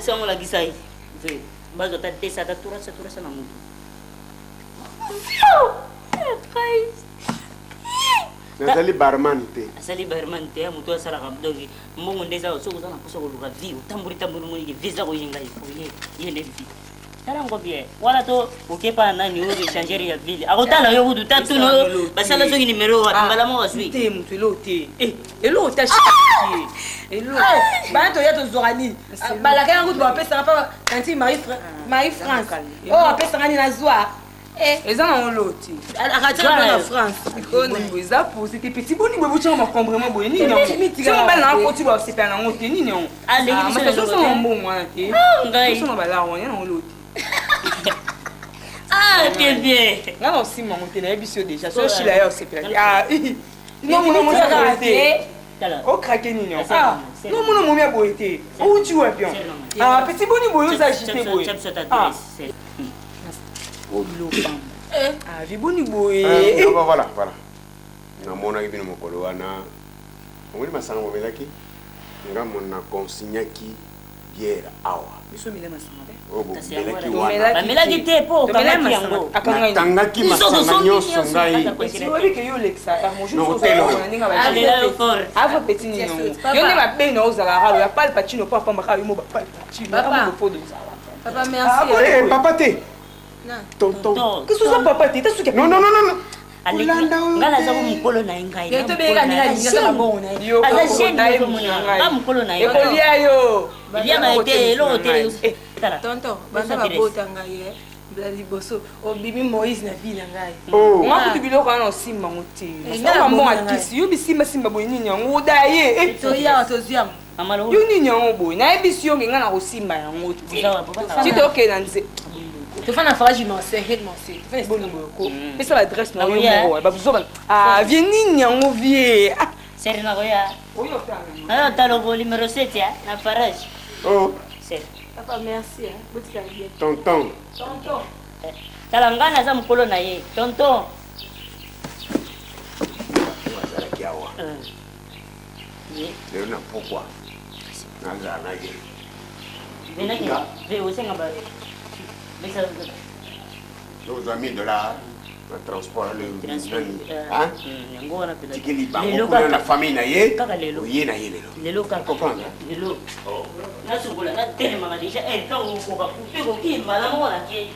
sango la gisai bazo ta tesa ta tura na mutu nazali barman te asali barman te mutu asalaka doki mbongo ndeza soki oza na posa koluka vi otamboli monike vi eza koyenga ye nde vi talango bien wala to okepa nani o changer ya ville akotala yo kudu tatu no basala soki numéro wa ngala mo wasui te mutu elo te elo ta shi elo ba to ya to zorani balaka yango to apesa pa kanti Marie France oh apesa ngani na zwa eza na oloti akataka na France ikoni eza pour c'était petit boni bobo tshama makombrement boye nini non tshama ba na koti ba sepa na ngote nini non ma so so mo mwana te ngai so na bala wonya na oloti ah t'es bien non si mon te na ebisio déjà so chila yo sepa non ça raté o craquer nini non non mon mo mia boyete o tu wa bien petit boni boyo za jité boye viboni boye voilà namona ki bino mokolo wana omoni masanga momelaki nga mona consignaki bière awa biso mile masanga bamelaki te po okamaki yango natangaki masanga nyonso ngai oyebi ke yo olekisa hermogeava peti nini yango yo nde mabe na ozalaka lo ya pale pacino po apambaka yo mo bapale pacino papa merci papa te tonton qu'est-ce que ça papa t'es sûr que non ngala za mukolo na ngai yo to be ga ninga ninga bongo na yo aza sheni ko mona ba mukolo na yo ko lia yo bia ma te lo te tonton banda ba bota ngai blali boso obimi Moïse na vie na ngai nga kutu biloko na osimba ngote na mo akisi yo bisimba boye nini yango daye to ya to ziam yo nini yango boye na ebisi yo ngenga na kosimba yango te tito okena nze tofana faraji monse head monse tofana boni boyoko pesa l'adresse na yo mo ba buzo vie nini yango vie serina roya oyo tanga talo bo numéro 7 ya na faraji c'est papa merci botika bien tonton talangana za mkolo na ye tonton wazala kiawa leo na pourquoi naza na ye benaki ve osenga ba nos amis de la transport le hein tikeli bango na famille na ye ye na ye lelo ka comprendre lelo na sukula na tene mama déjà donc ko ba couper ko ki mala mo na ke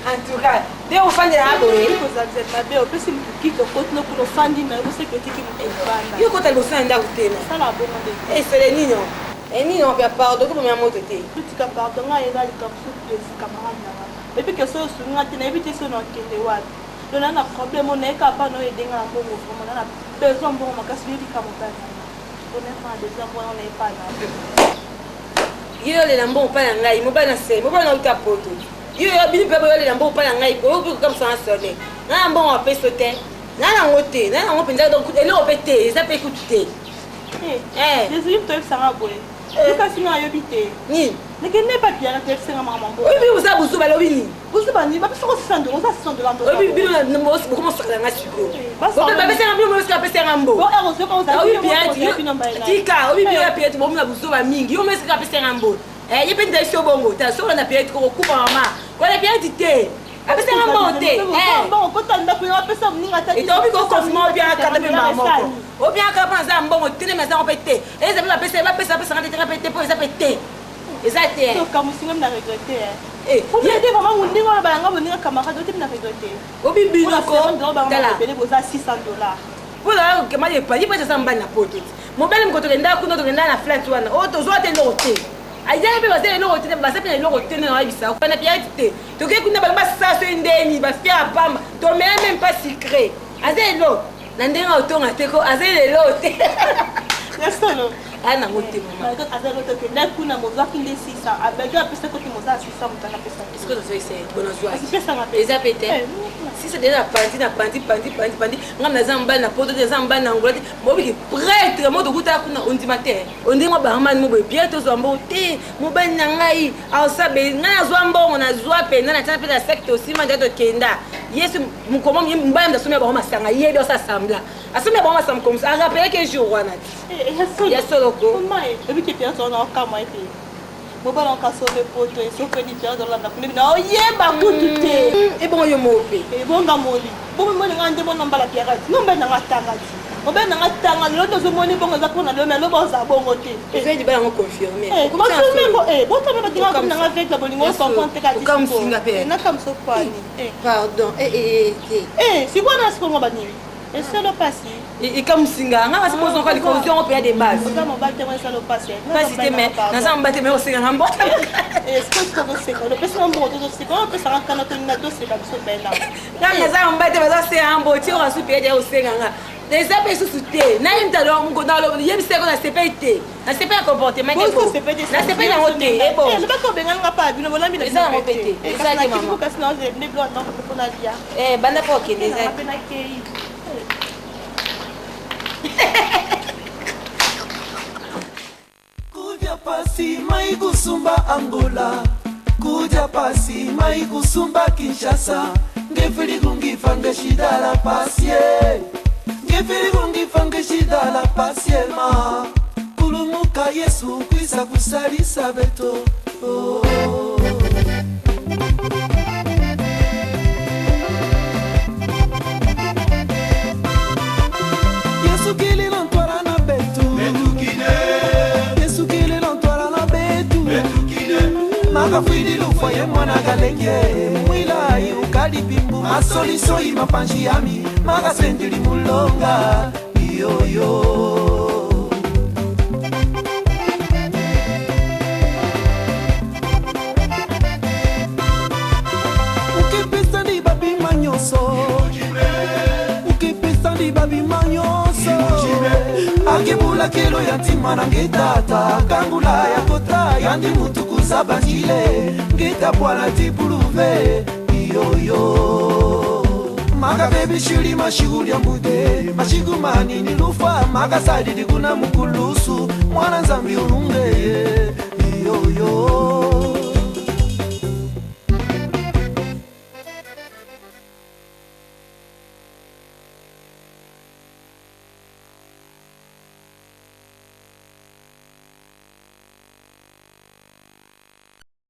en tout cas de ofandi na boye ko za na be o pesi ki to ko no ko ofandi na ko se ko tiki mo banda yo ko ta bosana nda kutena sala bongo de sele nino nino pia pardon ko mia moto te tika pardon nga ela ka surprise camarade na et puis que so sunga te na ebite so no kende wapi dona na problème on est capable no edenga na bongo vraiment na besoin bongo makasi yeli ka motana honnêtement déjà moi on est pas là yo le lambo pa na ngai mo ba na se mo ba na uta poto yo bini pe yo le lambo pa na ngai ko ko comme ça sonné na mbongo apeso te na na ngote na na ngopenza donc ele opete ça peut écouter désolé toi ça va boy luka sina yo bité ni ne kenne pas bien na tefsenga mama mbo oui vous ça busu balobi ni busu bani ba pesa ko 600 $, ça 600 $. Oui bino na mo comment ça na siko ba pesa na bino mo ska pesa ngambo bon ero so ko za oui bien tika oui bien piet bo na busu ba mingi yo mo ska pesa ngambo ye pe ndai so bongo ta so na piet ko kupa mama ko na piet te apesa ngambo te bon ko tanda ko apesa mninga ta ito bi ko confirmer bien ka ta be mama ko o bien ka panza mbongo tele meza on pete eza ba pesa ngate te pete po eza pete exactement to kamusinga na regretter pour aider vraiment mon ndingo ba nga boninga camarade ote na regretter obi bino ko tala pele boza 600 $. Voilà que mali pa yipa ça mbana poto mobile mko tokenda kuno tokenda na flat wana o to zo te lote aïe be bazé lote ba sa pe lote na ibisa ko na piati te to ke kuna ba sa so ndeni ba fia pamba to même pas secret azé lo na ndenga otonga te ko azé lote Restons ana mote mama donc azalo to ke na kuna mozaki nde 600 abega pesa ko timoza 600 mutana pesa est-ce que tu sais bon joie pesa ngape eza pete si c'est déjà pandi ngam na zamba na poto de zamba na ngolati mobi prêtre mo dokuta kuna ondimate ondingo ba mani mo bien to zombo te mo ben na ngai au sabe ngana zombo na zwa pe na tana pe la secte aussi manda to kenda yesu mkomo mbaya ndasomya ba masanga yebi osa sambla asomya ba masam comme ça rappelle que jour wana ya solo ko mai ebi ke pia so na kama ipi mo ba na kaso le poto e so ko ni pia do la na kuni na oyeba kutu te e bon yo mo pe e bon ga moli bo mo ni ngande bo no mbala pia gati no mbe na ngatanga ti obe nanga tanga loto zomoni bongo za pona lo mais lo boza bongo te eza di bana confirmer comment ça fait bon ça va dire comme nanga avec la bolingo comprendre ka ti comme singa pe na comme so pani pardon si quoi na ce bani et ça le passé et comme singa nga se pose encore les conditions au pays des bases ça mon batte moi ça le passé pas si mais na ça mbatte mais au singa na mbota est-ce que tu peux faire le pesa mbo to c'est comment peut ça kana to na to c'est comme ça ben là na ça mbatte mais ça c'est un beau tu au pays des au singa nga les appels sous souté na imta do ngo na lo yem se ko na CPT na CPT comportement que bon na CPT na hote et bon je pas ko benga nga pa bino bolambi na ça répéter ça qui maman parce que sinon les blancs non pour la dia bana po ke les Kuja pasi mai kusumba Angola, kuja pasi mai kusumba Kinshasa, ngefili kungifa ngeshida la pasie, ngefili kungifa ngeshida la pasie ma, kulumuka Yesu kwisa kusalisa beto. Yesu kili lontwala na betu Yesu kili lontwala na betu Maka fwidi lufa ye mwana galenge Mwila yu kalipimbu Masoliso ima panji yami Maka sendili mulonga Yo yo Ukipisa ni babi manyoso Ukipisa ni babi manyoso Akibula kilo ya ntima na ngitata Kangula ya kota ya ndi mutukuza banjile Ngita bwana tipuluve Iyo yo Maka baby shuri mashiguli ya mbude Mashigumani ni lufa Maka sadidi kuna mukulusu Mwana nzambi ununge Iyo yo